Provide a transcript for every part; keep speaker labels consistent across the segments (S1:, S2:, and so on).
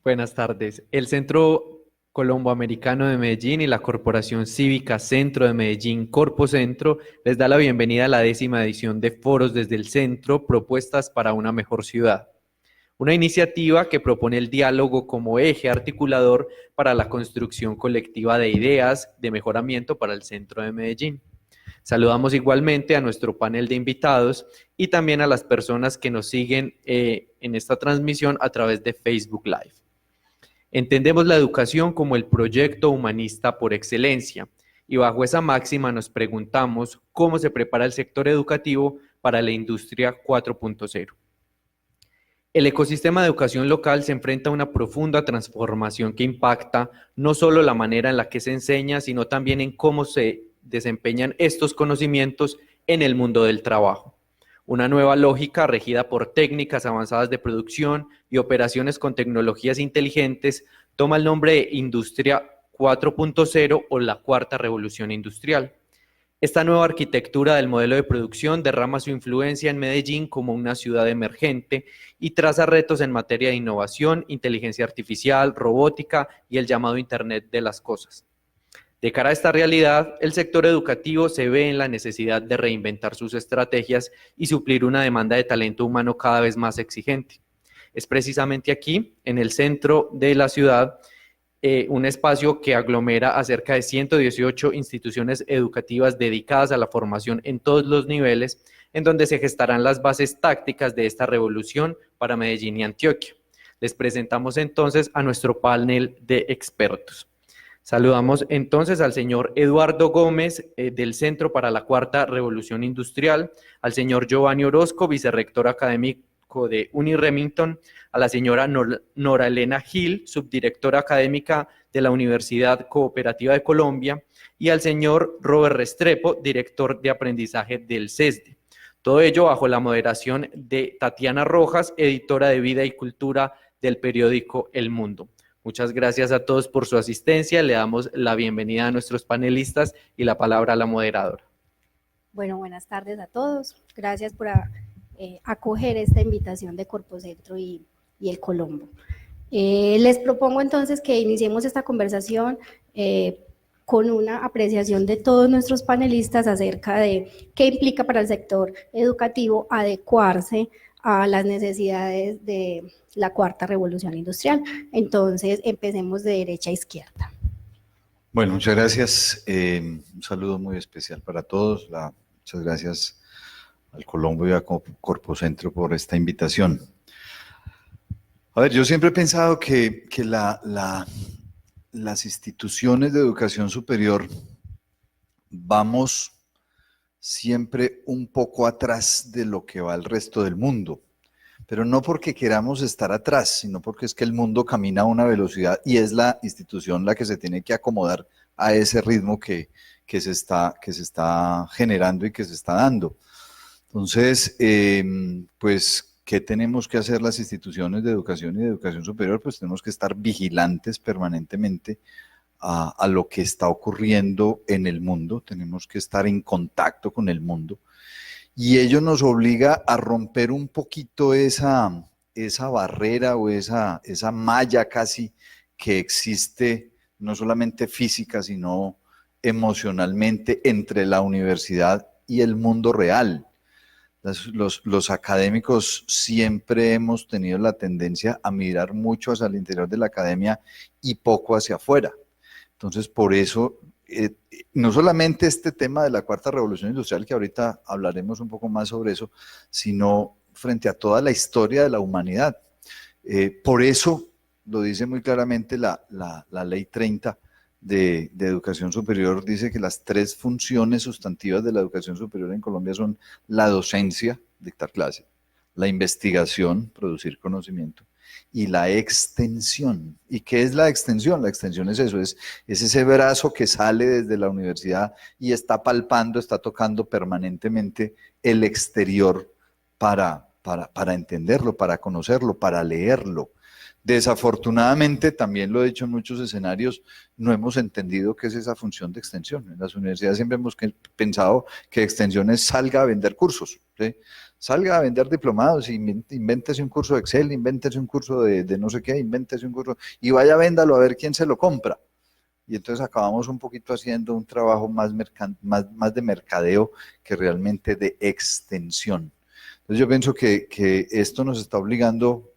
S1: Buenas tardes. El Centro Colomboamericano de Medellín y la Corporación Cívica Centro de Medellín, Corpo Centro, les da la bienvenida a la 10ª edición de Foros desde el Centro, propuestas para una mejor ciudad. Una iniciativa que propone el diálogo como eje articulador para la construcción colectiva de ideas de mejoramiento para el Centro de Medellín. Saludamos igualmente a nuestro panel de invitados y también a las personas que nos siguen en esta transmisión a través de Facebook Live. Entendemos la educación como el proyecto humanista por excelencia y bajo esa máxima nos preguntamos cómo se prepara el sector educativo para la industria 4.0. El ecosistema de educación local se enfrenta a una profunda transformación que impacta no solo la manera en la que se enseña, sino también en cómo se desempeñan estos conocimientos en el mundo del trabajo. Una nueva lógica regida por técnicas avanzadas de producción y operaciones con tecnologías inteligentes toma el nombre de Industria 4.0 o la Cuarta Revolución Industrial. Esta nueva arquitectura del modelo de producción derrama su influencia en Medellín como una ciudad emergente y traza retos en materia de innovación, inteligencia artificial, robótica y el llamado Internet de las cosas. De cara a esta realidad, el sector educativo se ve en la necesidad de reinventar sus estrategias y suplir una demanda de talento humano cada vez más exigente. Es precisamente aquí, en el centro de la ciudad, un espacio que aglomera a cerca de 118 instituciones educativas dedicadas a la formación en todos los niveles, en donde se gestarán las bases tácticas de esta revolución para Medellín y Antioquia. Les presentamos entonces a nuestro panel de expertos. Saludamos entonces al señor Eduardo Gómez del Centro para la Cuarta Revolución Industrial, al señor Giovanni Orozco, vicerrector académico de Uniremington, a la señora Nora Elena Gil, subdirectora académica de la Universidad Cooperativa de Colombia, y al señor Robert Restrepo, director de aprendizaje del CESDE. Todo ello bajo la moderación de Tatiana Rojas, editora de Vida y Cultura del periódico El Mundo. Muchas gracias a todos por su asistencia. Le damos la bienvenida a nuestros panelistas y la palabra a la moderadora.
S2: Bueno, buenas tardes a todos. Gracias por acoger esta invitación de Corpo Centro y el Colombo. Les propongo entonces que iniciemos esta conversación con una apreciación de todos nuestros panelistas acerca de qué implica para el sector educativo adecuarse a las necesidades de la Cuarta Revolución Industrial. Entonces, empecemos de derecha a izquierda.
S3: Bueno, muchas gracias. Un saludo muy especial para todos. Muchas gracias al Colombo y a Corpo Centro por esta invitación. A ver, yo siempre he pensado que las instituciones de educación superior vamos siempre un poco atrás de lo que va el resto del mundo, pero no porque queramos estar atrás, sino porque es que el mundo camina a una velocidad y es la institución la que se tiene que acomodar a ese ritmo que se está generando y que se está dando. Entonces, pues, ¿qué tenemos que hacer las instituciones de educación y de educación superior? Pues tenemos que estar vigilantes permanentemente a lo que está ocurriendo en el mundo, tenemos que estar en contacto con el mundo y ello nos obliga a romper un poquito esa barrera o esa malla casi que existe no solamente física sino emocionalmente entre la universidad y el mundo real. Los académicos siempre hemos tenido la tendencia a mirar mucho hacia el interior de la academia y poco hacia afuera. Entonces, por eso, no solamente este tema de la Cuarta Revolución Industrial, que ahorita hablaremos un poco más sobre eso, sino frente a toda la historia de la humanidad. Por eso, lo dice muy claramente la Ley 30 de Educación Superior, dice que las 3 funciones sustantivas de la educación superior en Colombia son la docencia, dictar clase, la investigación, producir conocimiento, y la extensión. ¿Y qué es la extensión? La extensión es eso, es ese brazo que sale desde la universidad y está palpando, está tocando permanentemente el exterior para entenderlo, para conocerlo, para leerlo. Desafortunadamente, también lo he dicho en muchos escenarios, no hemos entendido qué es esa función de extensión. En las universidades siempre hemos pensado que extensión es salga a vender cursos. ¿sí? Salga a vender diplomados, invéntese un curso de Excel, invéntese un curso de no sé qué, invéntese un curso y vaya, véndalo a ver quién se lo compra. Y entonces acabamos un poquito haciendo un trabajo más de mercadeo que realmente de extensión. Entonces yo pienso que esto nos está obligando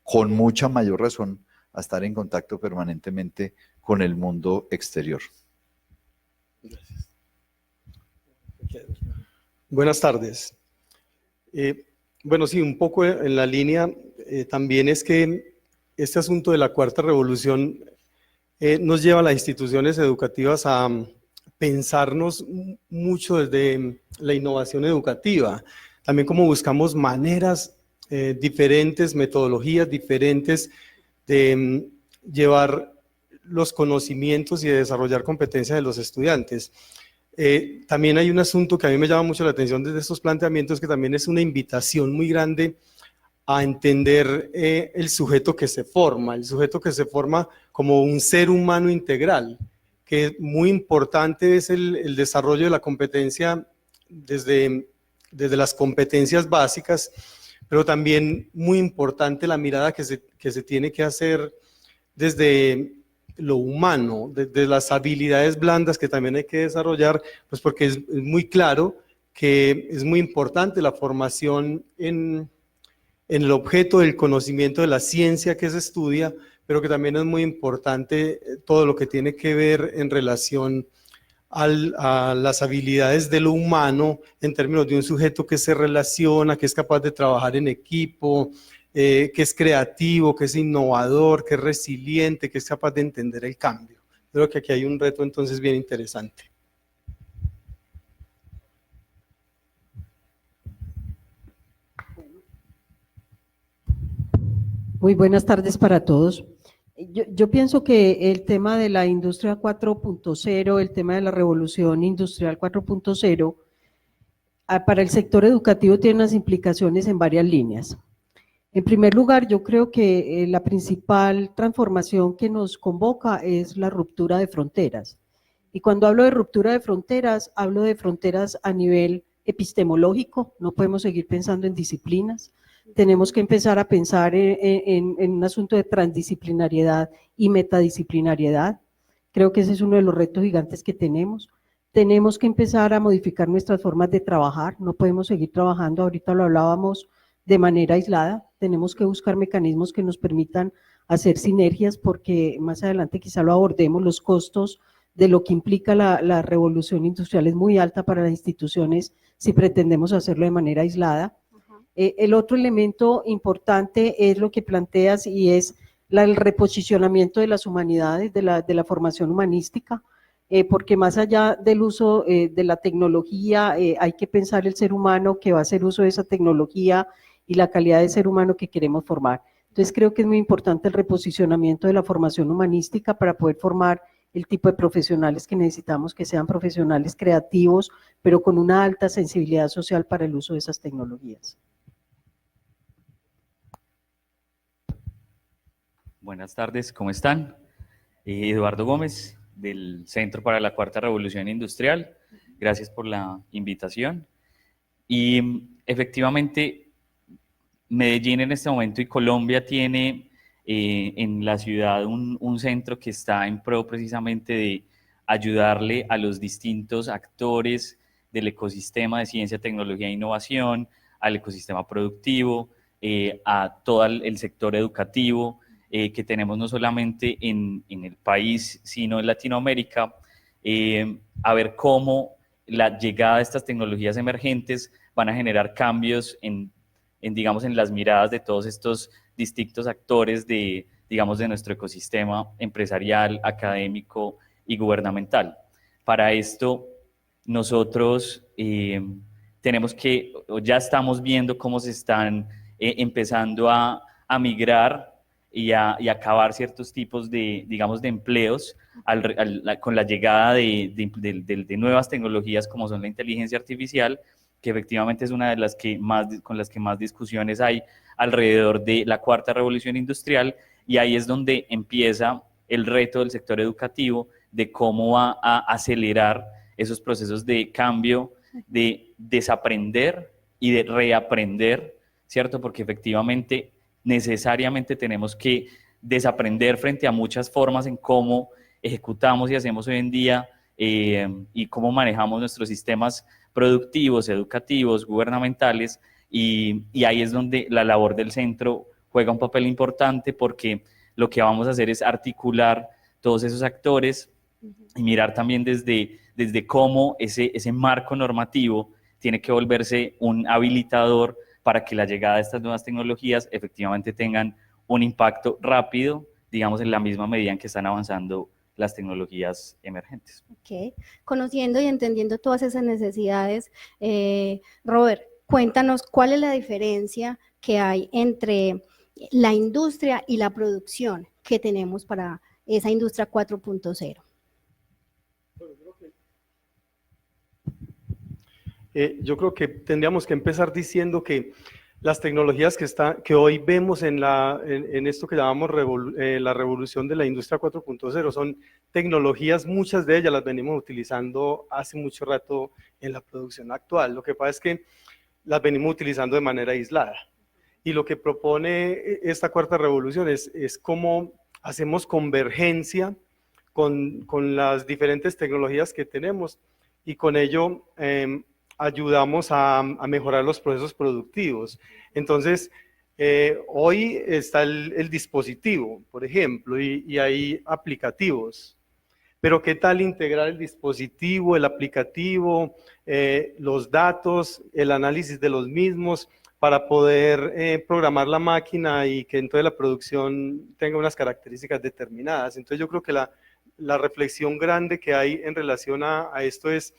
S3: con mucha mayor razón a estar en contacto permanentemente con el mundo exterior.
S4: Gracias. Buenas tardes. Bueno, sí, un poco en la línea también es que este asunto de la cuarta revolución nos lleva a las instituciones educativas a pensarnos mucho desde la innovación educativa, también como buscamos maneras diferentes, metodologías diferentes de llevar los conocimientos y de desarrollar competencias de los estudiantes. También hay un asunto que a mí me llama mucho la atención desde estos planteamientos, que también es una invitación muy grande a entender el sujeto que se forma como un ser humano integral, que muy importante es el desarrollo de la competencia desde las competencias básicas, pero también muy importante la mirada que se tiene que hacer desde lo humano, desde las habilidades blandas que también hay que desarrollar, pues porque es muy claro que es muy importante la formación en el objeto del conocimiento de la ciencia que se estudia, pero que también es muy importante todo lo que tiene que ver en relación a las habilidades de lo humano en términos de un sujeto que se relaciona, que es capaz de trabajar en equipo, que es creativo, que es innovador, que es resiliente, que es capaz de entender el cambio. Creo que aquí hay un reto entonces bien interesante.
S5: Muy buenas tardes para todos. Yo pienso que el tema de la industria 4.0, el tema de la revolución industrial 4.0, para el sector educativo tiene unas implicaciones en varias líneas. En primer lugar, yo creo que la principal transformación que nos convoca es la ruptura de fronteras. Y cuando hablo de ruptura de fronteras, hablo de fronteras a nivel epistemológico, no podemos seguir pensando en disciplinas, tenemos que empezar a pensar en un asunto de transdisciplinariedad y metadisciplinariedad. Creo que ese es uno de los retos gigantes que tenemos. Tenemos que empezar a modificar nuestras formas de trabajar, no podemos seguir trabajando, ahorita lo hablábamos, de manera aislada, tenemos que buscar mecanismos que nos permitan hacer sinergias, porque más adelante quizá lo abordemos, los costos de lo que implica la revolución industrial es muy alta para las instituciones si pretendemos hacerlo de manera aislada. El otro elemento importante es lo que planteas y es el reposicionamiento de las humanidades, de la formación humanística, porque más allá del uso de la tecnología, hay que pensar el ser humano que va a hacer uso de esa tecnología y la calidad de ser humano que queremos formar. Entonces creo que es muy importante el reposicionamiento de la formación humanística para poder formar el tipo de profesionales que necesitamos, que sean profesionales creativos, pero con una alta sensibilidad social para el uso de esas tecnologías.
S6: Buenas tardes, ¿cómo están? Eduardo Gómez, del Centro para la Cuarta Revolución Industrial. Gracias por la invitación. Y efectivamente, Medellín en este momento y Colombia tiene en la ciudad un centro que está en pro precisamente de ayudarle a los distintos actores del ecosistema de ciencia, tecnología e innovación, al ecosistema productivo, a todo el sector educativo, que tenemos no solamente en el país, sino en Latinoamérica, a ver cómo la llegada de estas tecnologías emergentes van a generar cambios digamos, en las miradas de todos estos distintos actores digamos, de nuestro ecosistema empresarial, académico y gubernamental. Para esto, nosotros tenemos que, ya estamos viendo cómo se están empezando a migrar y a acabar ciertos tipos digamos, de empleos con la llegada de nuevas tecnologías como son la inteligencia artificial, que efectivamente es una de las con las que más discusiones hay alrededor de la cuarta revolución industrial, y ahí es donde empieza el reto del sector educativo de cómo va a acelerar esos procesos de cambio, de desaprender y de reaprender, ¿cierto? Porque efectivamente, necesariamente tenemos que desaprender frente a muchas formas en cómo ejecutamos y hacemos hoy en día y cómo manejamos nuestros sistemas productivos, educativos, gubernamentales, y ahí es donde la labor del centro juega un papel importante, porque lo que vamos a hacer es articular todos esos actores y mirar también desde cómo ese marco normativo tiene que volverse un habilitador para que la llegada de estas nuevas tecnologías efectivamente tengan un impacto rápido, digamos, en la misma medida en que están avanzando las tecnologías emergentes.
S2: Ok. Conociendo y entendiendo todas esas necesidades, Robert, cuéntanos cuál es la diferencia que hay entre la industria y la producción que tenemos para esa industria 4.0.
S4: Yo creo que tendríamos que empezar diciendo que las tecnologías que hoy vemos en esto que llamamos la revolución de la industria 4.0 son tecnologías, muchas de ellas las venimos utilizando hace mucho rato en la producción actual. Lo que pasa es que las venimos utilizando de manera aislada. Y lo que propone esta cuarta revolución es cómo hacemos convergencia con las diferentes tecnologías que tenemos, y con ello ayudamos a mejorar los procesos productivos. Entonces, hoy está el dispositivo, por ejemplo, y hay aplicativos. Pero ¿qué tal integrar el dispositivo, el aplicativo, los datos, el análisis de los mismos, para poder programar la máquina y que entonces la producción tenga unas características determinadas? Entonces yo creo que la reflexión grande que hay en relación a esto es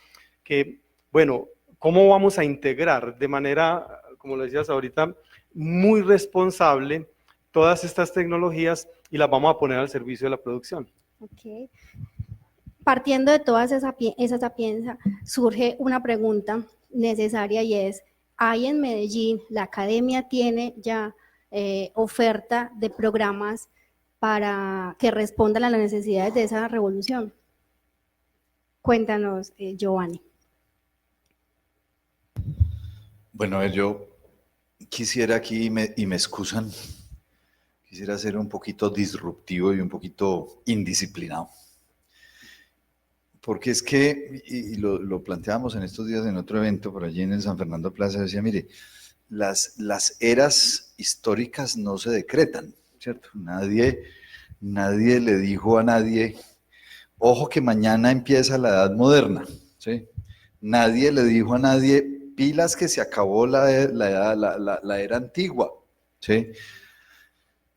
S4: que, bueno, ¿cómo vamos a integrar de manera, como lo decías ahorita, muy responsable todas estas tecnologías y las vamos a poner al servicio de la producción?
S2: Okay. Partiendo de todas esa sapienza, surge una pregunta necesaria, y es, ¿hay en Medellín, la academia tiene ya oferta de programas para que respondan a las necesidades de esa revolución? Cuéntanos, Giovanni.
S3: Bueno, a ver, yo quisiera aquí, y me excusan, quisiera ser un poquito disruptivo y un poquito indisciplinado. Porque es que, y lo planteábamos en estos días en otro evento por allí en el San Fernando Plaza, decía, mire, las eras históricas no se decretan, ¿cierto? Nadie le dijo a nadie, ojo que mañana empieza la edad moderna, ¿sí? Nadie le dijo a nadie, pilas que se acabó la era antigua, ¿sí?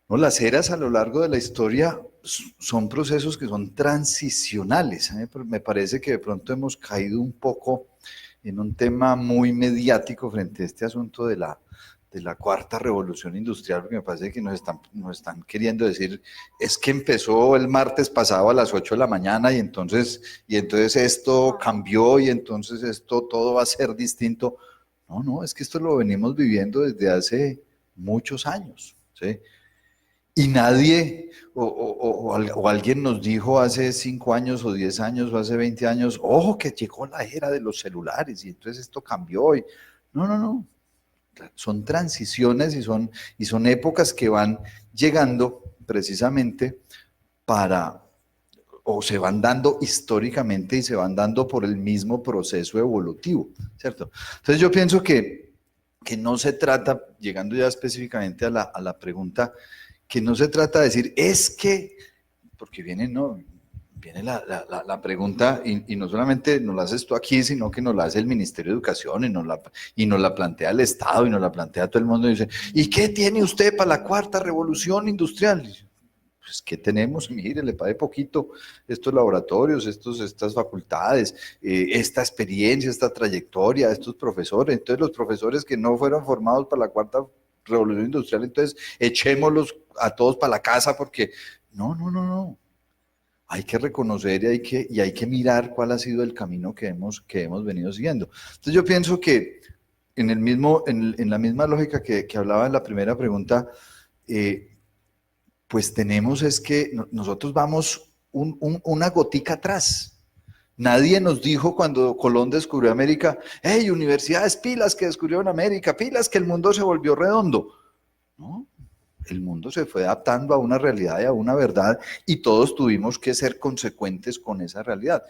S3: No, las eras a lo largo de la historia son procesos que son transicionales. Me parece que de pronto hemos caído un poco en un tema muy mediático frente a este asunto de la cuarta revolución industrial, porque me parece que nos están queriendo decir, es que empezó el martes pasado a las 8 de la mañana y entonces esto cambió y entonces esto todo va a ser distinto. No, es que esto lo venimos viviendo desde hace muchos años, ¿sí? Y nadie, o alguien nos dijo hace 5 años o 10 años o hace 20 años, ojo que llegó la era de los celulares y entonces esto cambió. No. Son transiciones y son épocas que van llegando precisamente o se van dando históricamente y se van dando por el mismo proceso evolutivo, ¿cierto? Entonces yo pienso que no se trata, llegando ya específicamente a la pregunta, que no se trata de decir, es que, porque viene la pregunta, y no solamente nos la haces tú aquí, sino que nos la hace el Ministerio de Educación, y nos la plantea el Estado, y nos la plantea todo el mundo, y dice, ¿y qué tiene usted para la cuarta revolución industrial? Pues, ¿qué tenemos? Mire, le pague poquito estos laboratorios, estas facultades, esta experiencia, esta trayectoria, estos profesores. Entonces, los profesores que no fueron formados para la cuarta revolución industrial, entonces echémoslos a todos para la casa, porque no. Hay que reconocer y hay que mirar cuál ha sido el camino que hemos venido siguiendo. Entonces, yo pienso que en la misma lógica que hablaba en la primera pregunta, pues tenemos es que nosotros vamos una gotica atrás. Nadie nos dijo cuando Colón descubrió América, hey, universidades, pilas que descubrieron América, pilas que el mundo se volvió redondo. No, el mundo se fue adaptando a una realidad y a una verdad y todos tuvimos que ser consecuentes con esa realidad.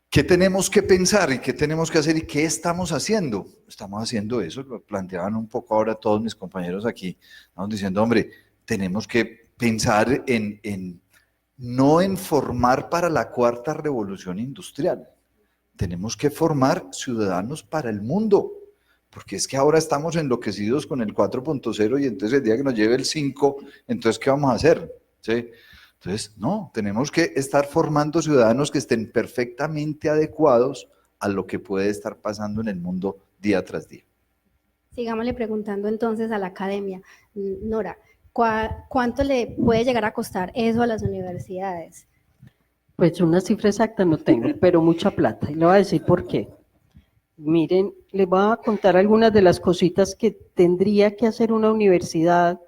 S3: ¿Qué tenemos que pensar y qué tenemos que hacer y qué estamos haciendo? Estamos haciendo eso, lo planteaban un poco ahora todos mis compañeros aquí, estamos diciendo, hombre, tenemos que pensar no en formar para la cuarta revolución industrial, tenemos que formar ciudadanos para el mundo, porque es que ahora estamos enloquecidos con el 4.0 y entonces el día que nos lleve el 5, entonces ¿qué vamos a hacer? ¿Sí? Entonces, no, tenemos que estar formando ciudadanos que estén perfectamente adecuados a lo que puede estar pasando en el mundo día tras día.
S2: Sigámosle preguntando entonces a la academia. Nora, ¿cuánto le puede llegar a costar eso a las universidades?
S5: Pues una cifra exacta no tengo, pero mucha plata. Y le voy a decir por qué. Miren, les voy a contar algunas de las cositas que tendría que hacer una universidad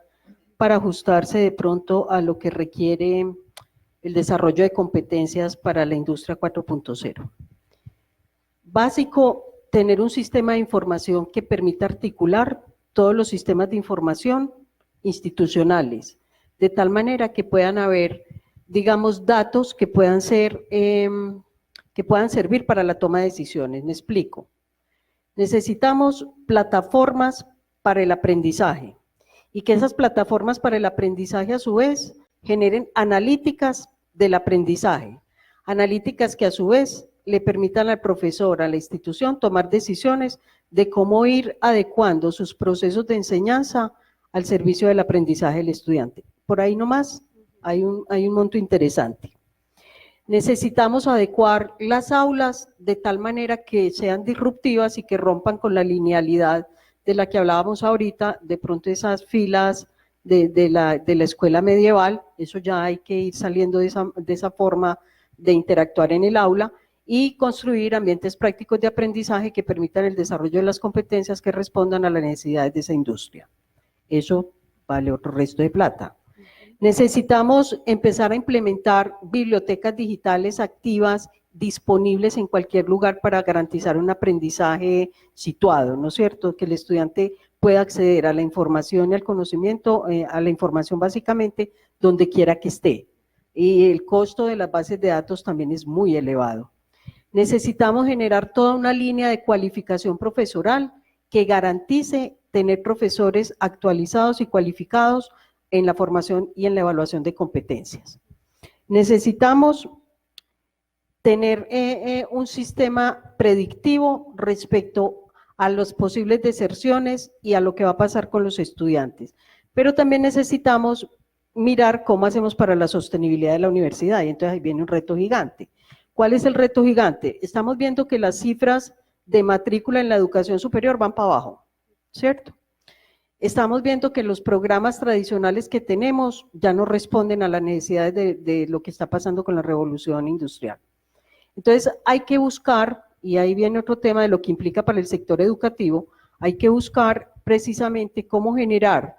S5: para ajustarse de pronto a lo que requiere el desarrollo de competencias para la industria 4.0. Básico, tener un sistema de información que permita articular todos los sistemas de información institucionales, de tal manera que puedan haber, digamos, datos que puedan servir para la toma de decisiones. Me explico. Necesitamos plataformas para el aprendizaje y que esas plataformas para el aprendizaje a su vez generen analíticas del aprendizaje, analíticas que a su vez le permitan al profesor, a la institución, tomar decisiones de cómo ir adecuando sus procesos de enseñanza al servicio del aprendizaje del estudiante. Por ahí nomás hay un monto interesante. Necesitamos adecuar las aulas de tal manera que sean disruptivas y que rompan con la linealidad de la que hablábamos ahorita, de pronto esas filas de la escuela medieval, eso ya hay que ir saliendo de esa forma de interactuar en el aula y construir ambientes prácticos de aprendizaje que permitan el desarrollo de las competencias que respondan a las necesidades de esa industria. Eso vale otro resto de plata. Necesitamos empezar a implementar bibliotecas digitales activas, disponibles en cualquier lugar para garantizar un aprendizaje situado, ¿no es cierto? Que el estudiante pueda acceder a la información y al conocimiento, a la información básicamente donde quiera que esté. Y el costo de las bases de datos también es muy elevado. Necesitamos generar toda una línea de cualificación profesoral que garantice tener profesores actualizados y cualificados en la formación y en la evaluación de competencias. Necesitamos tener un sistema predictivo respecto a las posibles deserciones y a lo que va a pasar con los estudiantes. Pero también necesitamos mirar cómo hacemos para la sostenibilidad de la universidad, y entonces ahí viene un reto gigante. ¿Cuál es el reto gigante? Estamos viendo que las cifras de matrícula en la educación superior van para abajo, ¿cierto? Estamos viendo que los programas tradicionales que tenemos ya no responden a las necesidades de lo que está pasando con la revolución industrial. Entonces hay que buscar, y ahí viene otro tema de lo que implica para el sector educativo, hay que buscar precisamente cómo generar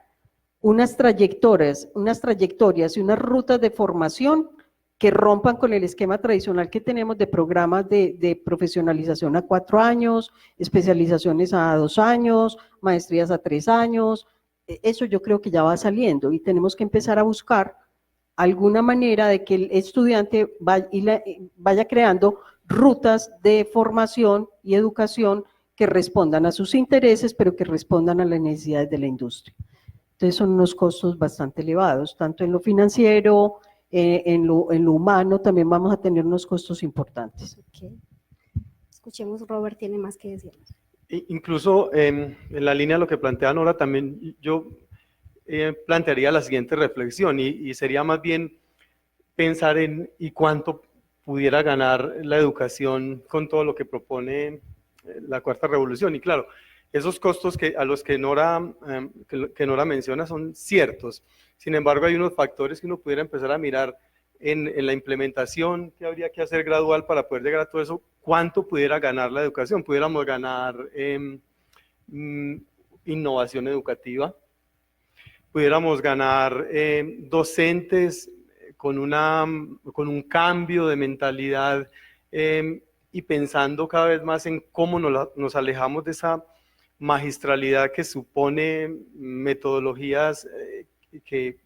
S5: unas trayectorias y unas rutas de formación que rompan con el esquema tradicional que tenemos de programas de profesionalización a 4 años, especializaciones a 2 años, maestrías a 3 años. Eso yo creo que ya va saliendo y tenemos que empezar a buscar alguna manera de que el estudiante vaya creando rutas de formación y educación que respondan a sus intereses, pero que respondan a las necesidades de la industria. Entonces son unos costos bastante elevados, tanto en lo financiero, en lo humano también vamos a tener unos costos importantes.
S2: Okay. Escuchemos, Robert tiene más que decir.
S4: Incluso en la línea de lo que plantean ahora también yo plantearía la siguiente reflexión y sería más bien pensar en y cuánto pudiera ganar la educación con todo lo que propone la cuarta revolución. Y claro, esos costos a los que Nora menciona son ciertos. Sin embargo, hay unos factores que uno pudiera empezar a mirar en la implementación que habría que hacer gradual para poder llegar a todo eso. ¿Cuánto pudiera ganar la educación? Pudiéramos ganar innovación educativa, pudiéramos ganar docentes con un cambio de mentalidad y pensando cada vez más en cómo nos alejamos de esa magistralidad que supone metodologías que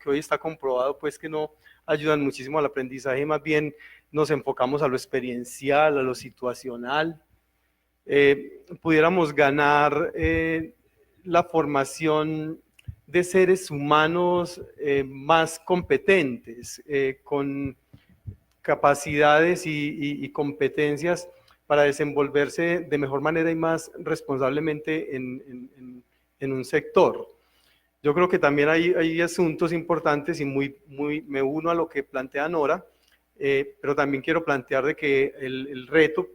S4: hoy está comprobado pues que no ayudan muchísimo al aprendizaje, más bien nos enfocamos a lo experiencial, a lo situacional. Pudiéramos ganar la formación de seres humanos más competentes, con capacidades y competencias para desenvolverse de mejor manera y más responsablemente en un sector. Yo creo que también hay asuntos importantes y me uno a lo que plantea Nora, pero también quiero plantear de que el reto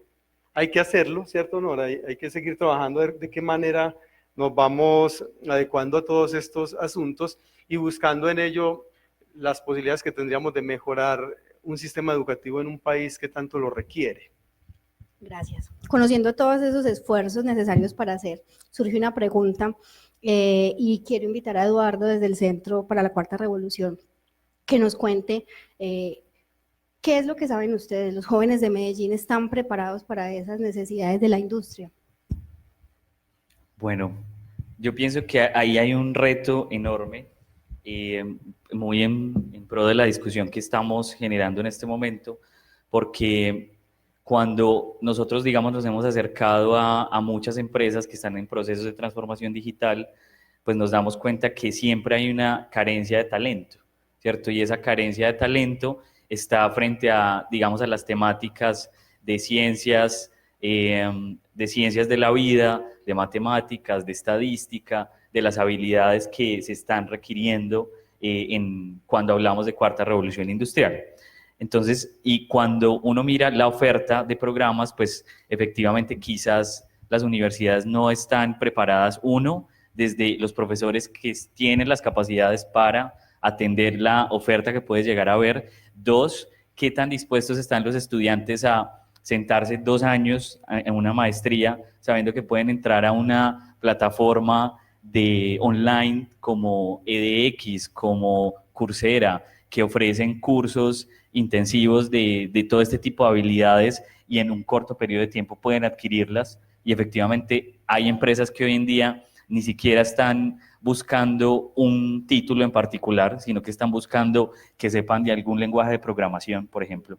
S4: hay que hacerlo, ¿cierto, Nora? Hay que seguir trabajando de qué manera nos vamos adecuando a todos estos asuntos y buscando en ello las posibilidades que tendríamos de mejorar un sistema educativo en un país que tanto lo requiere.
S2: Gracias. Conociendo todos esos esfuerzos necesarios para hacer, surge una pregunta y quiero invitar a Eduardo desde el Centro para la Cuarta Revolución que nos cuente qué es lo que saben ustedes. ¿Los jóvenes de Medellín están preparados para esas necesidades de la industria?
S6: Bueno, yo pienso que ahí hay un reto enorme, muy en pro de la discusión que estamos generando en este momento, porque cuando nosotros, digamos, nos hemos acercado a muchas empresas que están en procesos de transformación digital, pues nos damos cuenta que siempre hay una carencia de talento, ¿cierto? Y esa carencia de talento está frente a, digamos, a las temáticas de ciencias de la vida, de matemáticas, de estadística, de las habilidades que se están requiriendo cuando hablamos de cuarta revolución industrial. Entonces, y cuando uno mira la oferta de programas, pues efectivamente quizás las universidades no están preparadas, uno, desde los profesores que tienen las capacidades para atender la oferta que puede llegar a haber. Dos, qué tan dispuestos están los estudiantes a sentarse 2 años en una maestría, sabiendo que pueden entrar a una plataforma online como edX, como Coursera, que ofrecen cursos intensivos de todo este tipo de habilidades y en un corto periodo de tiempo pueden adquirirlas. Y efectivamente hay empresas que hoy en día ni siquiera están buscando un título en particular, sino que están buscando que sepan de algún lenguaje de programación, por ejemplo.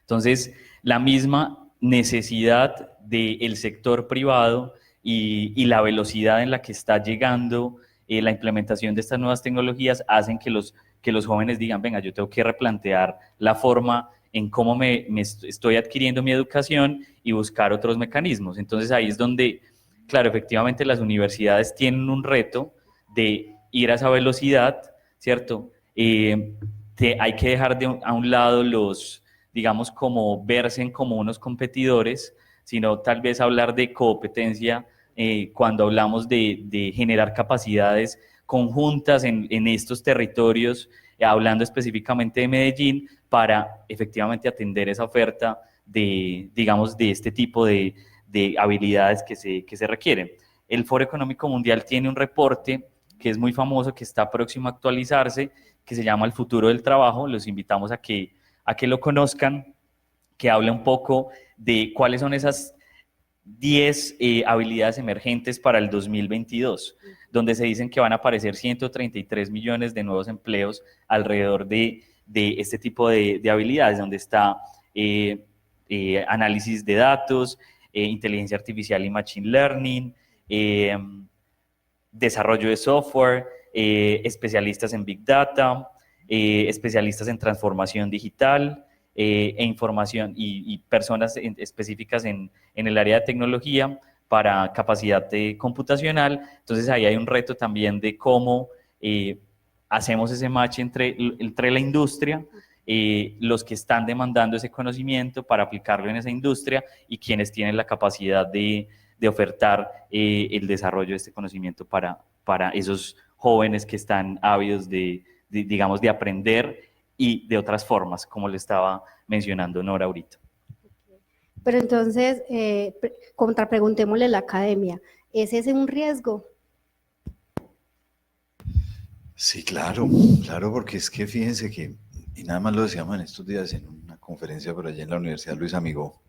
S6: Entonces, la misma necesidad del sector privado y la velocidad en la que está llegando la implementación de estas nuevas tecnologías hacen que los jóvenes digan, venga, yo tengo que replantear la forma en cómo me estoy adquiriendo mi educación y buscar otros mecanismos. Entonces, ahí es donde, claro, efectivamente las universidades tienen un reto de ir a esa velocidad, ¿cierto? Hay que dejar a un lado digamos, como verse como unos competidores, sino tal vez hablar de competencia cuando hablamos de generar capacidades conjuntas en estos territorios, hablando específicamente de Medellín, para efectivamente atender esa oferta digamos, de este tipo de habilidades que se requieren. El Foro Económico Mundial tiene un reporte que es muy famoso, que está próximo a actualizarse, que se llama El futuro del trabajo. Los invitamos a que lo conozcan, que habla un poco de cuáles son esas 10 habilidades emergentes para el 2022, donde se dicen que van a aparecer 133 millones de nuevos empleos alrededor de este tipo de habilidades, donde está análisis de datos, inteligencia artificial y machine learning, desarrollo de software, especialistas en Big Data, especialistas en transformación digital e información y personas específicas en el área de tecnología para capacidad computacional. Entonces ahí hay un reto también de cómo hacemos ese match entre la industria, los que están demandando ese conocimiento para aplicarlo en esa industria y quienes tienen la capacidad de ofertar el desarrollo de este conocimiento para esos jóvenes que están ávidos digamos, de aprender y de otras formas, como le estaba mencionando Nora ahorita.
S2: Pero entonces, contrapreguntémosle a la academia, ¿es ese un riesgo?
S3: Sí, claro, porque es que fíjense que, y nada más lo decíamos en estos días en una conferencia por allí en la Universidad Luis Amigó,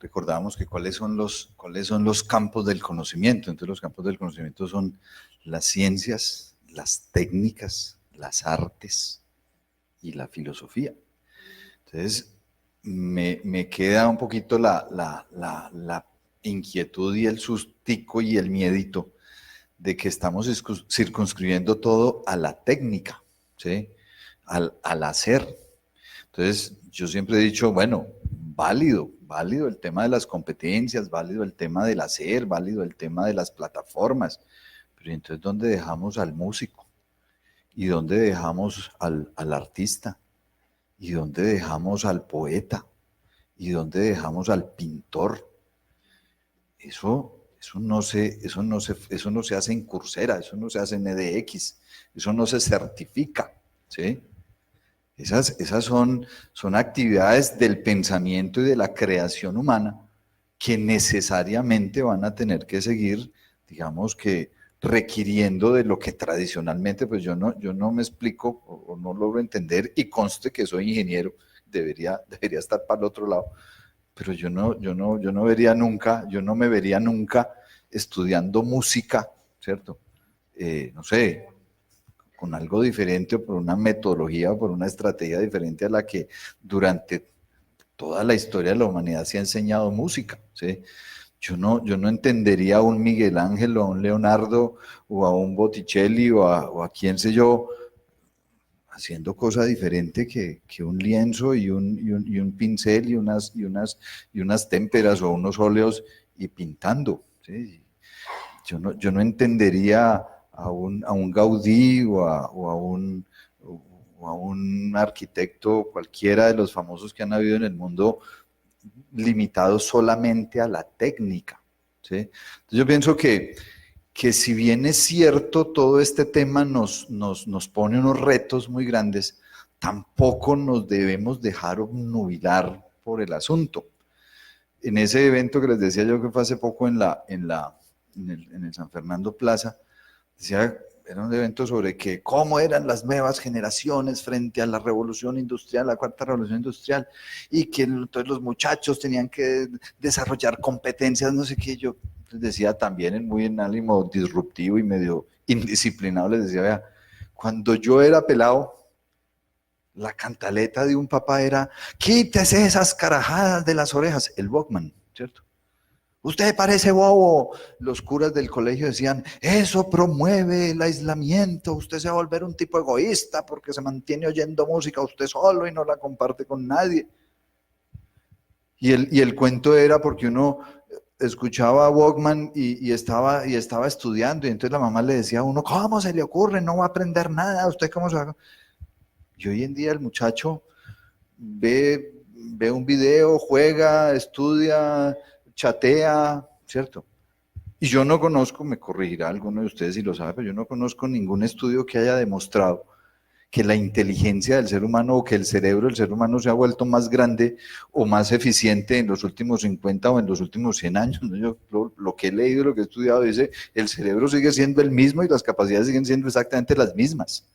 S3: recordábamos que cuáles son los campos del conocimiento. Entonces los campos del conocimiento son las ciencias, las técnicas, las artes y la filosofía. Entonces me queda un poquito la inquietud y el sustico y el miedito de que estamos circunscribiendo todo a la técnica, ¿sí? Al hacer. Entonces, yo siempre he dicho, bueno, válido el tema de las competencias, válido el tema del hacer, válido el tema de las plataformas, pero entonces, ¿dónde dejamos al músico? ¿Y dónde dejamos al artista? ¿Y dónde dejamos al poeta? ¿Y dónde dejamos al pintor? Eso no se hace en Coursera, eso no se hace en EDX, eso no se certifica, ¿sí? Esas son actividades del pensamiento y de la creación humana que necesariamente van a tener que seguir, digamos que requiriendo de lo que tradicionalmente, pues yo no me explico o no logro entender, y conste que soy ingeniero, debería estar para el otro lado, pero yo no me vería nunca estudiando música, ¿cierto? No sé, con algo diferente o por una metodología o por una estrategia diferente a la que durante toda la historia de la humanidad se ha enseñado música, ¿sí? Yo no entendería a un Miguel Ángel o a un Leonardo o a un Botticelli o a quién sé yo haciendo cosa diferente que un lienzo y un pincel y unas témperas o unos óleos y pintando, ¿sí? Yo no entendería a un Gaudí o a un arquitecto, cualquiera de los famosos que han habido en el mundo, limitado solamente a la técnica, ¿sí? Entonces yo pienso que si bien es cierto, todo este tema nos pone unos retos muy grandes, tampoco nos debemos dejar obnubilar por el asunto. En ese evento que les decía yo que fue hace poco en el San Fernando Plaza, era un evento sobre cómo eran las nuevas generaciones frente a la revolución industrial, la cuarta revolución industrial, y que entonces los muchachos tenían que desarrollar competencias, no sé qué. Yo les decía también muy en ánimo disruptivo y medio indisciplinado, les decía, vea, cuando yo era pelado, la cantaleta de un papá era, quítese esas carajadas de las orejas, el Walkman, ¿cierto? Usted parece bobo. Los curas del colegio decían, eso promueve el aislamiento, usted se va a volver un tipo egoísta porque se mantiene oyendo música usted solo y no la comparte con nadie. Y el cuento era porque uno escuchaba a Walkman y estaba estudiando, y entonces la mamá le decía a uno, ¿cómo se le ocurre? No va a aprender nada, ¿usted cómo se va a...? Y hoy en día el muchacho ve un video, juega, estudia, chatea, ¿cierto? Y yo no conozco, me corregirá alguno de ustedes si lo sabe, pero yo no conozco ningún estudio que haya demostrado que la inteligencia del ser humano o que el cerebro del ser humano se ha vuelto más grande o más eficiente en los últimos 50 o en los últimos 100 años. Yo lo que he leído, lo que he estudiado, dice, el cerebro sigue siendo el mismo y las capacidades siguen siendo exactamente las mismas.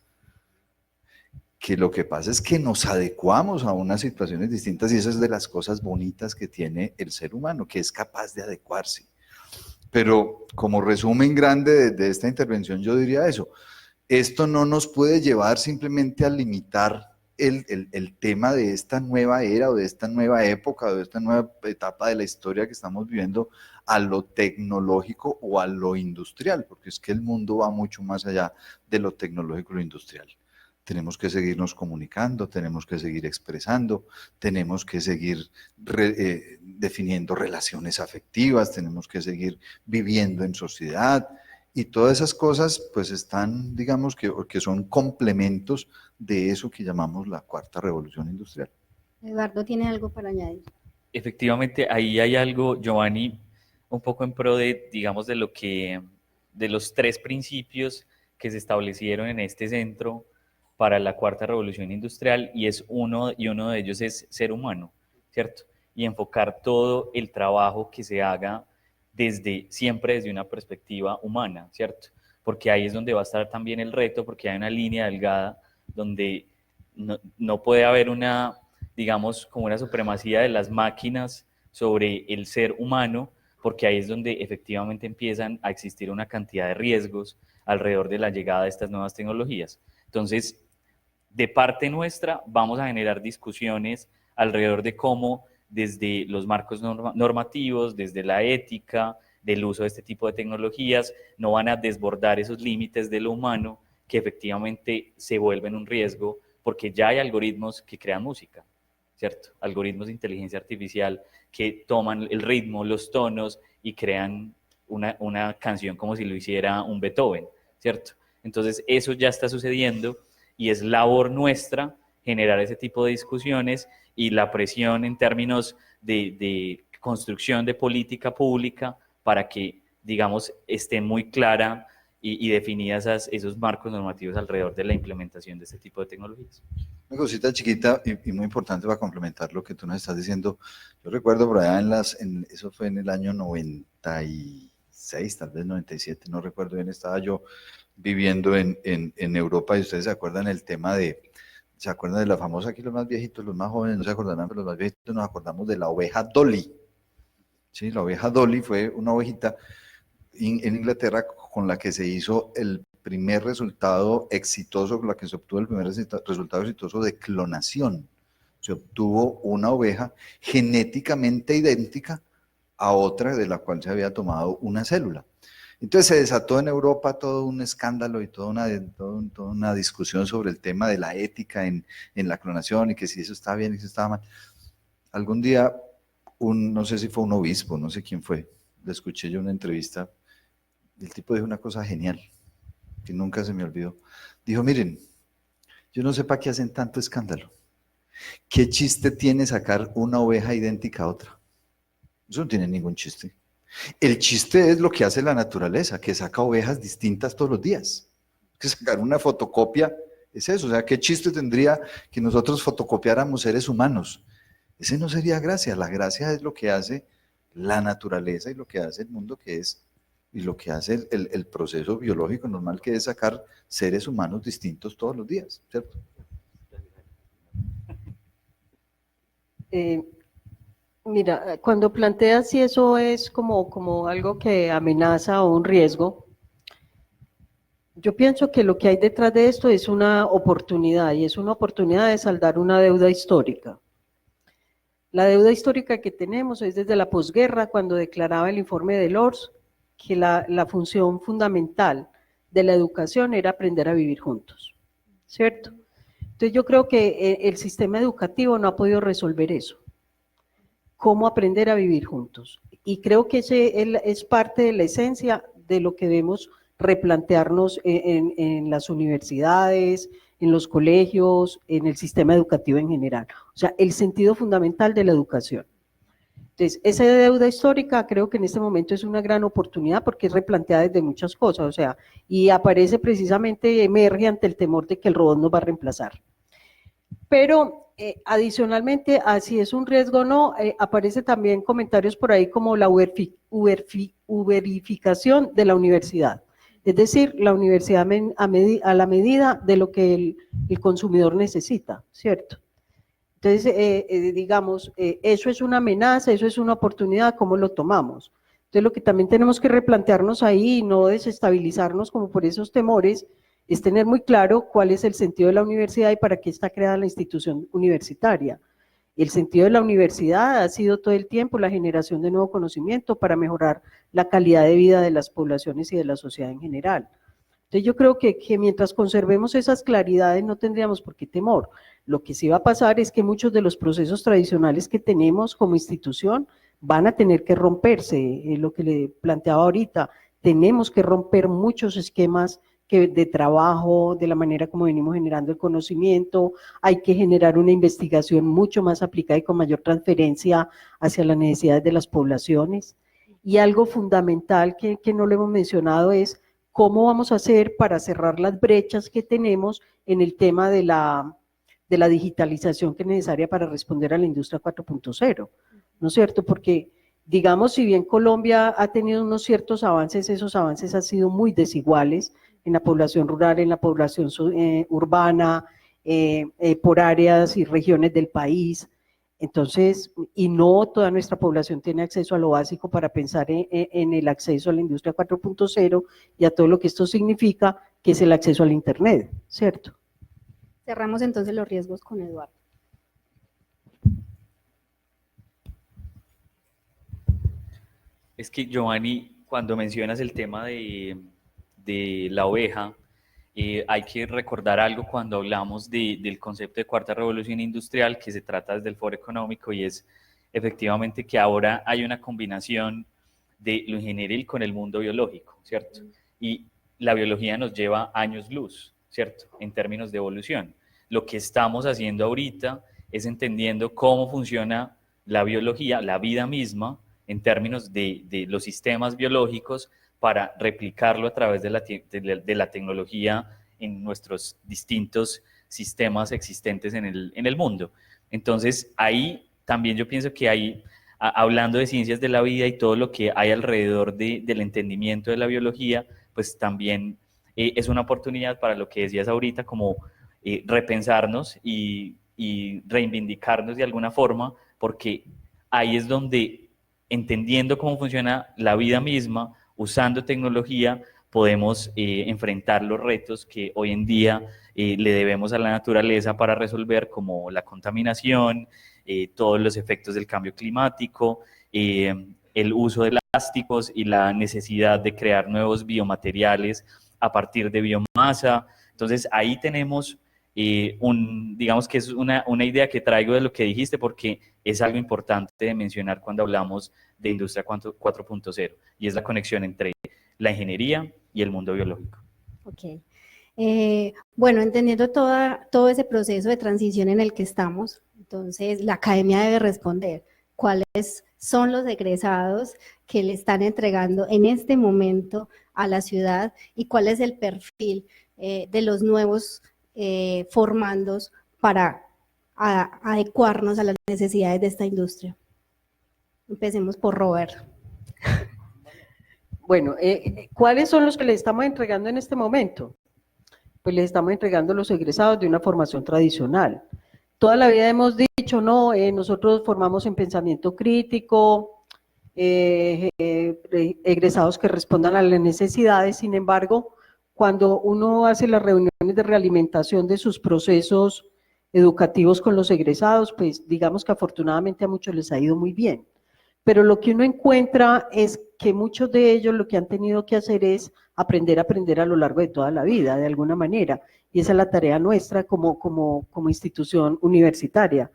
S3: Que lo que pasa es que nos adecuamos a unas situaciones distintas, y esa es de las cosas bonitas que tiene el ser humano, que es capaz de adecuarse. Pero como resumen grande de esta intervención, yo diría eso: esto no nos puede llevar simplemente a limitar el tema de esta nueva era o de esta nueva época o de esta nueva etapa de la historia que estamos viviendo a lo tecnológico o a lo industrial, porque es que el mundo va mucho más allá de lo tecnológico y lo industrial. Tenemos que seguirnos comunicando, tenemos que seguir expresando, tenemos que seguir definiendo relaciones afectivas, tenemos que seguir viviendo en sociedad, y todas esas cosas pues están, digamos que son complementos de eso que llamamos la cuarta revolución industrial.
S2: Eduardo tiene algo para añadir.
S6: Efectivamente, ahí hay algo, Giovanni, un poco en pro de, digamos, de los tres principios que se establecieron en este centro para la cuarta revolución industrial, y uno de ellos es ser humano, ¿cierto? Y enfocar todo el trabajo que se haga siempre desde una perspectiva humana, ¿cierto? Porque ahí es donde va a estar también el reto, porque hay una línea delgada donde no puede haber una digamos, como una supremacía de las máquinas sobre el ser humano, porque ahí es donde efectivamente empiezan a existir una cantidad de riesgos alrededor de la llegada de estas nuevas tecnologías. Entonces, de parte nuestra, vamos a generar discusiones alrededor de cómo desde los marcos normativos, desde la ética, del uso de este tipo de tecnologías, no van a desbordar esos límites de lo humano que efectivamente se vuelven un riesgo, porque ya hay algoritmos que crean música, ¿cierto? Algoritmos de inteligencia artificial que toman el ritmo, los tonos y crean una canción como si lo hiciera un Beethoven, ¿cierto? Entonces eso ya está sucediendo y es labor nuestra generar ese tipo de discusiones y la presión en términos de construcción de política pública para que, digamos, esté muy clara y definidas esos marcos normativos alrededor de la implementación de este tipo de tecnologías.
S3: Una cosita chiquita y muy importante para complementar lo que tú nos estás diciendo. Yo recuerdo por allá eso fue en el año 96, tal vez 97, no recuerdo bien, estaba yo viviendo en Europa y ustedes se acuerdan ¿se acuerdan de la famosa, aquí los más viejitos, los más jóvenes no se acordarán, pero los más viejitos nos acordamos de la oveja Dolly? Sí, la oveja Dolly fue una ovejita en Inglaterra con la que se hizo el primer resultado exitoso, con la que se obtuvo el primer resultado exitoso de clonación. Se obtuvo una oveja genéticamente idéntica a otra de la cual se había tomado una célula. Entonces se desató en Europa todo un escándalo y toda una discusión sobre el tema de la ética en la clonación y que si eso estaba bien y si eso estaba mal. Algún día, no sé si fue un obispo, no sé quién fue, le escuché yo una entrevista, y el tipo dijo una cosa genial, que nunca se me olvidó. Dijo, miren, yo no sé para qué hacen tanto escándalo. ¿Qué chiste tiene sacar una oveja idéntica a otra? Eso no tiene ningún chiste. El chiste es lo que hace la naturaleza, que saca ovejas distintas todos los días. Que sacar una fotocopia es eso. O sea, ¿qué chiste tendría que nosotros fotocopiáramos seres humanos? Ese no sería gracia. La gracia es lo que hace la naturaleza y lo que hace el mundo, y lo que hace el proceso biológico normal, que es sacar seres humanos distintos todos los días, ¿cierto?
S5: Mira, cuando planteas si eso es como algo que amenaza o un riesgo, yo pienso que lo que hay detrás de esto es una oportunidad, y es una oportunidad de saldar una deuda histórica. La deuda histórica que tenemos es desde la posguerra, cuando declaraba el informe de Lors que la función fundamental de la educación era aprender a vivir juntos, ¿cierto? Entonces yo creo que el sistema educativo no ha podido resolver eso. ¿Cómo aprender a vivir juntos? Y creo que ese es parte de la esencia de lo que debemos replantearnos en las universidades, en los colegios, en el sistema educativo en general. O sea, el sentido fundamental de la educación. Entonces, esa deuda histórica creo que en este momento es una gran oportunidad porque es replanteada desde muchas cosas, o sea, y aparece precisamente, emerge ante el temor de que el robot nos va a reemplazar. Pero adicionalmente, si es un riesgo o no, aparece también comentarios por ahí como la uberificación de la universidad. Es decir, la universidad a la medida de lo que el consumidor necesita, ¿cierto? Entonces, digamos, eso es una amenaza, eso es una oportunidad, ¿cómo lo tomamos? Entonces, lo que también tenemos que replantearnos ahí y no desestabilizarnos como por esos temores, es tener muy claro cuál es el sentido de la universidad y para qué está creada la institución universitaria. El sentido de la universidad ha sido todo el tiempo la generación de nuevo conocimiento para mejorar la calidad de vida de las poblaciones y de la sociedad en general. Entonces yo creo que mientras conservemos esas claridades no tendríamos por qué temor. Lo que sí va a pasar es que muchos de los procesos tradicionales que tenemos como institución van a tener que romperse, lo que le planteaba ahorita, tenemos que romper muchos esquemas de trabajo, de la manera como venimos generando el conocimiento, hay que generar una investigación mucho más aplicada y con mayor transferencia hacia las necesidades de las poblaciones. Y algo fundamental que no lo hemos mencionado es cómo vamos a hacer para cerrar las brechas que tenemos en el tema de la digitalización que es necesaria para responder a la industria 4.0, ¿no es cierto? Porque, digamos, si bien Colombia ha tenido unos ciertos avances, esos avances han sido muy desiguales en la población rural, en la población urbana, por áreas y regiones del país. Entonces, y no toda nuestra población tiene acceso a lo básico para pensar en el acceso a la industria 4.0 y a todo lo que esto significa, que es el acceso al Internet, ¿cierto?
S2: Cerramos entonces los riesgos con Eduardo.
S6: Es que, Giovanni, cuando mencionas el tema de la oveja, hay que recordar algo cuando hablamos del concepto de cuarta revolución industrial, que se trata desde el Foro Económico, y es efectivamente que ahora hay una combinación de lo ingenieril con el mundo biológico, ¿cierto? Y la biología nos lleva años luz, ¿cierto? En términos de evolución. Lo que estamos haciendo ahorita es entendiendo cómo funciona la biología, la vida misma, en términos de los sistemas biológicos, para replicarlo a través de la tecnología en nuestros distintos sistemas existentes en el mundo. Entonces, ahí también yo pienso que hay, hablando de ciencias de la vida y todo lo que hay alrededor del entendimiento de la biología, pues también es una oportunidad para lo que decías ahorita, como repensarnos y reivindicarnos de alguna forma, porque ahí es donde, entendiendo cómo funciona la vida misma, usando tecnología, podemos enfrentar los retos que hoy en día le debemos a la naturaleza para resolver, como la contaminación, todos los efectos del cambio climático, el uso de plásticos y la necesidad de crear nuevos biomateriales a partir de biomasa. Entonces ahí tenemos digamos que es una idea que traigo de lo que dijiste, porque es algo importante de mencionar cuando hablamos de Industria 4.0, y es la conexión entre la ingeniería y el mundo biológico.
S2: Ok. Bueno, entendiendo todo ese proceso de transición en el que estamos, entonces la academia debe responder cuáles son los egresados que le están entregando en este momento a la ciudad y cuál es el perfil de los nuevos formandos para adecuarnos a las necesidades de esta industria. Empecemos por Robert.
S5: Bueno, ¿cuáles son los que le estamos entregando en este momento? Pues les estamos entregando los egresados de una formación tradicional. Toda la vida hemos dicho, no, nosotros formamos en pensamiento crítico, egresados que respondan a las necesidades. Sin embargo, cuando uno hace las reuniones de realimentación de sus procesos educativos con los egresados, pues digamos que afortunadamente a muchos les ha ido muy bien. Pero lo que uno encuentra es que muchos de ellos lo que han tenido que hacer es aprender a lo largo de toda la vida, de alguna manera. Y esa es la tarea nuestra como institución universitaria,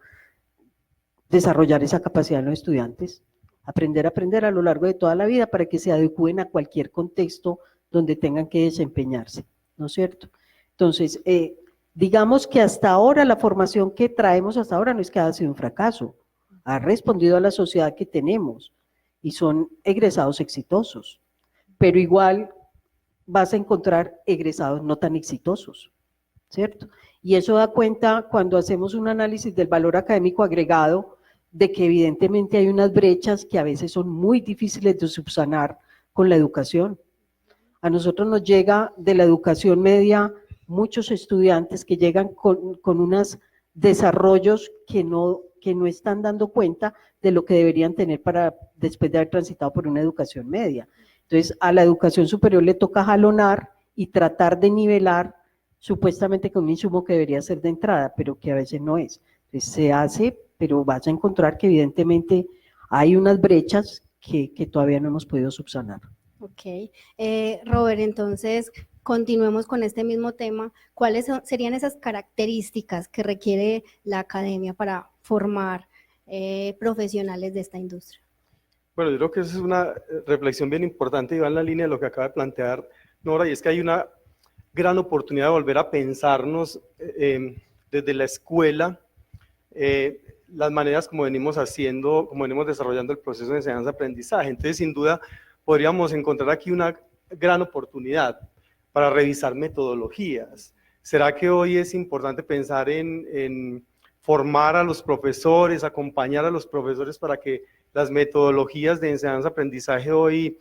S5: desarrollar esa capacidad en los estudiantes, aprender a lo largo de toda la vida para que se adecúen a cualquier contexto donde tengan que desempeñarse, ¿no es cierto? Entonces, digamos que hasta ahora la formación que traemos hasta ahora no es que haya sido un fracaso, ha respondido a la sociedad que tenemos y son egresados exitosos, pero igual vas a encontrar egresados no tan exitosos, ¿cierto? Y eso da cuenta cuando hacemos un análisis del valor académico agregado de que evidentemente hay unas brechas que a veces son muy difíciles de subsanar con la educación. A nosotros nos llega de la educación media muchos estudiantes que llegan con unos desarrollos que no están dando cuenta de lo que deberían tener para después de haber transitado por una educación media. Entonces, a la educación superior le toca jalonar y tratar de nivelar supuestamente con un insumo que debería ser de entrada, pero que a veces no es. Entonces, se hace, pero vas a encontrar que evidentemente hay unas brechas que todavía no hemos podido subsanar.
S2: Ok. Robert, entonces, continuemos con este mismo tema. ¿Cuáles serían esas características que requiere la academia para formar profesionales de esta industria?
S4: Bueno, yo creo que esa es una reflexión bien importante y va en la línea de lo que acaba de plantear Nora, y es que hay una gran oportunidad de volver a pensarnos desde la escuela, las maneras como venimos haciendo, como venimos desarrollando el proceso de enseñanza-aprendizaje. Entonces, sin duda, podríamos encontrar aquí una gran oportunidad para revisar metodologías. ¿Será que hoy es importante pensar en formar a los profesores, acompañar a los profesores para que las metodologías de enseñanza-aprendizaje hoy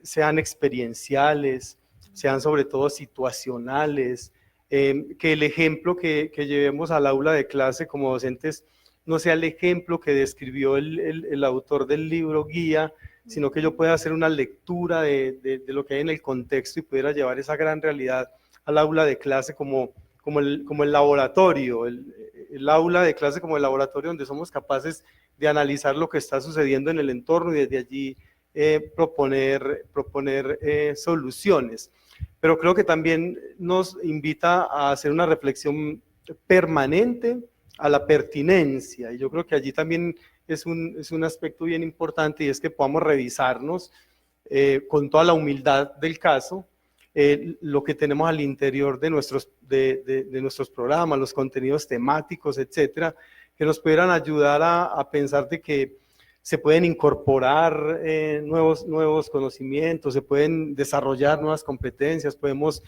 S4: sean experienciales, sean sobre todo situacionales, que el ejemplo que llevemos al aula de clase como docentes no sea el ejemplo que describió el autor del libro guía, sino que yo pueda hacer una lectura de lo que hay en el contexto y pudiera llevar esa gran realidad al aula de clase como el laboratorio, el aula de clase como el laboratorio donde somos capaces de analizar lo que está sucediendo en el entorno y desde allí proponer soluciones. Pero creo que también nos invita a hacer una reflexión permanente a la pertinencia, y yo creo que allí también es un aspecto bien importante, y es que podamos revisarnos con toda la humildad del caso, lo que tenemos al interior de nuestros programas, los contenidos temáticos, etcétera, que nos pudieran ayudar a pensar de que se pueden incorporar nuevos conocimientos, se pueden desarrollar nuevas competencias, podemos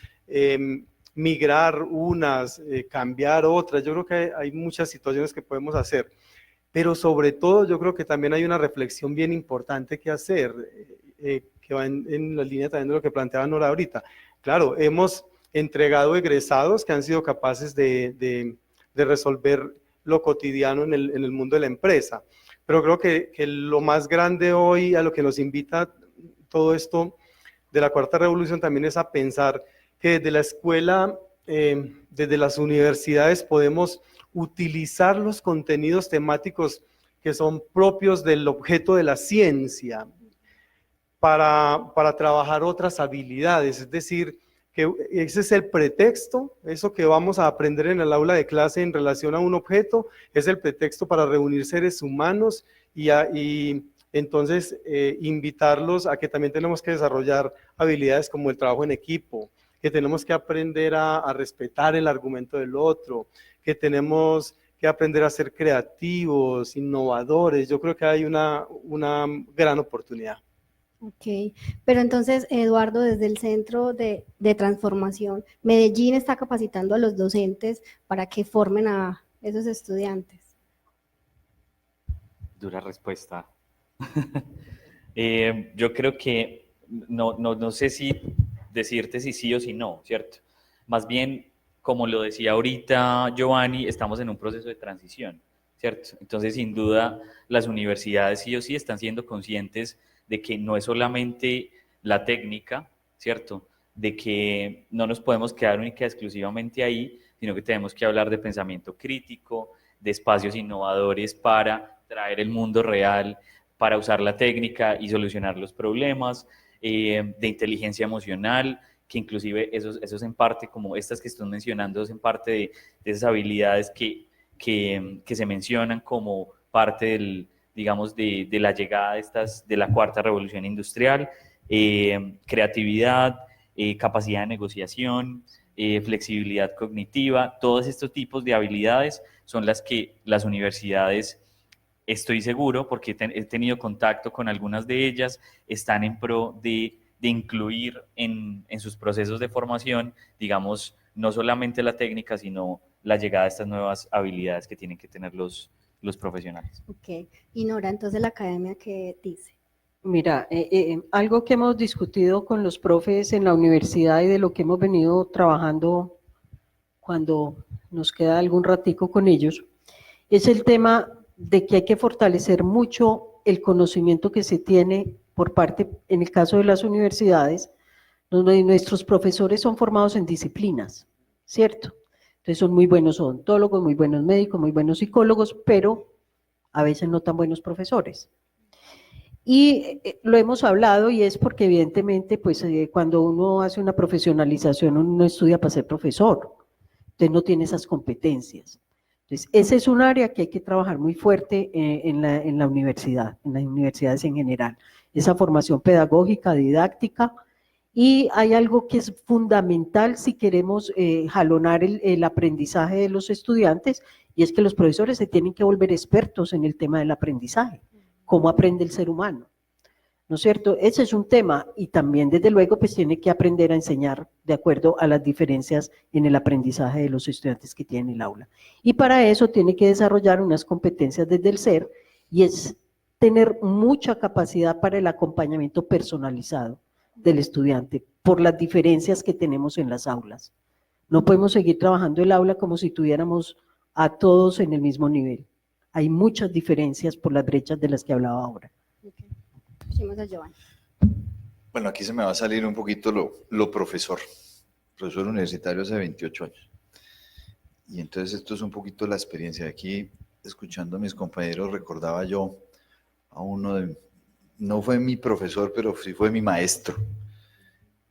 S4: migrar unas, cambiar otras. Yo creo que hay muchas situaciones que podemos hacer, pero sobre todo yo creo que también hay una reflexión bien importante que hacer, que va en la línea también de lo que planteaba Nora ahorita. Claro, hemos entregado egresados que han sido capaces de resolver lo cotidiano en el mundo de la empresa, pero creo que lo más grande hoy, a lo que nos invita todo esto de la cuarta revolución, también es a pensar que desde la escuela, desde las universidades, podemos utilizar los contenidos temáticos que son propios del objeto de la ciencia para trabajar otras habilidades, es decir, que ese es el pretexto, eso que vamos a aprender en el aula de clase en relación a un objeto, es el pretexto para reunir seres humanos y entonces invitarlos a que también tenemos que desarrollar habilidades como el trabajo en equipo, que tenemos que aprender a respetar el argumento del otro, que tenemos que aprender a ser creativos, innovadores. Yo creo que hay una gran oportunidad.
S2: Ok, pero entonces, Eduardo, desde el Centro de Transformación, Medellín está capacitando a los docentes para que formen a esos estudiantes.
S6: Dura respuesta. Yo creo que no sé si decirte si sí o si no, ¿cierto? Más bien, como lo decía ahorita Giovanni, estamos en un proceso de transición, ¿cierto? Entonces, sin duda, las universidades sí o sí están siendo conscientes de que no es solamente la técnica, ¿cierto? De que no nos podemos quedar única y exclusivamente ahí, sino que tenemos que hablar de pensamiento crítico, de espacios innovadores para traer el mundo real, para usar la técnica y solucionar los problemas, de inteligencia emocional, que inclusive eso es en parte, como estas que estoy mencionando, es en parte de esas habilidades que se mencionan como parte del, digamos, de la llegada de la cuarta revolución industrial, creatividad, capacidad de negociación, flexibilidad cognitiva, todos estos tipos de habilidades son las que las universidades, estoy seguro, porque he tenido contacto con algunas de ellas, están en pro de incluir en sus procesos de formación, digamos, no solamente la técnica, sino la llegada de estas nuevas habilidades que tienen que tener los profesionales.
S2: Ok, y Nora, entonces la academia, ¿qué dice?
S5: Mira, algo que hemos discutido con los profes en la universidad y de lo que hemos venido trabajando cuando nos queda algún ratico con ellos, es el tema de que hay que fortalecer mucho el conocimiento que se tiene por parte, en el caso de las universidades, donde nuestros profesores son formados en disciplinas, ¿cierto? Entonces son muy buenos odontólogos, muy buenos médicos, muy buenos psicólogos, pero a veces no tan buenos profesores. Y lo hemos hablado y es porque evidentemente pues cuando uno hace una profesionalización uno no estudia para ser profesor, entonces no tiene esas competencias. Entonces ese es un área que hay que trabajar muy fuerte en la universidad, en las universidades en general, esa formación pedagógica, didáctica. Y hay algo que es fundamental si queremos jalonar el aprendizaje de los estudiantes, y es que los profesores se tienen que volver expertos en el tema del aprendizaje, cómo aprende el ser humano, ¿no es cierto? Ese es un tema, y también desde luego pues tiene que aprender a enseñar de acuerdo a las diferencias en el aprendizaje de los estudiantes que tienen el aula. Y para eso tiene que desarrollar unas competencias desde el ser, y es tener mucha capacidad para el acompañamiento personalizado del estudiante, por las diferencias que tenemos en las aulas. No podemos seguir trabajando el aula como si tuviéramos a todos en el mismo nivel. Hay muchas diferencias por las brechas de las que hablaba ahora.
S2: Okay. Pusimos a Giovanni.
S3: Bueno, aquí se me va a salir un poquito lo profesor universitario hace 28 años. Y entonces esto es un poquito la experiencia. Aquí, escuchando a mis compañeros, recordaba yo a uno de, no fue mi profesor, pero sí fue mi maestro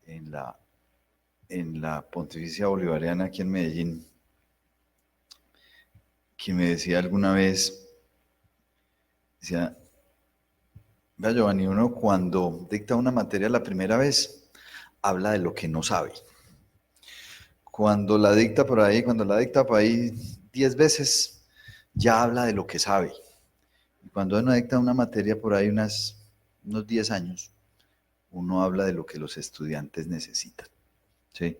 S3: en la Pontificia Bolivariana aquí en Medellín, que me decía alguna vez, decía, vea Giovanni, uno cuando dicta una materia la primera vez, habla de lo que no sabe. Cuando la dicta por ahí 10 veces, ya habla de lo que sabe. Y cuando uno dicta una materia por ahí unos 10 años, uno habla de lo que los estudiantes necesitan, ¿sí?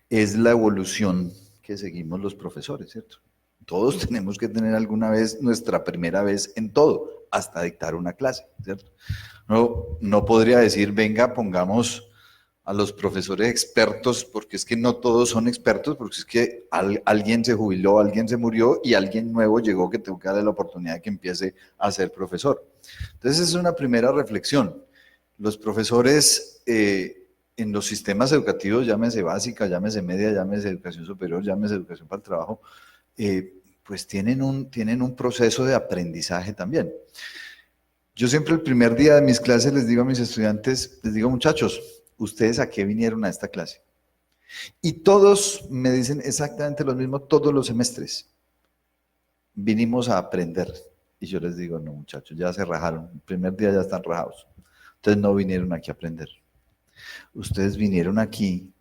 S3: Es la evolución que seguimos los profesores, ¿cierto? Todos tenemos que tener alguna vez nuestra primera vez en todo, hasta dictar una clase, ¿cierto? No podría decir, venga, pongamos a los profesores expertos, porque es que no todos son expertos, porque es que alguien se jubiló, alguien se murió y alguien nuevo llegó que tengo que darle la oportunidad de que empiece a ser profesor. Entonces es una primera reflexión. Los profesores en los sistemas educativos, llámese básica, llámese media, llámese educación superior, llámese educación para el trabajo, pues tienen un proceso de aprendizaje también. Yo siempre el primer día de mis clases les digo a mis estudiantes, les digo, muchachos, ¿ustedes a qué vinieron a esta clase? Y todos me dicen exactamente lo mismo todos los semestres. Vinimos a aprender. Y yo les digo, no muchachos, ya se rajaron, el primer día ya están rajados. Ustedes no vinieron aquí a aprender. Ustedes vinieron aquí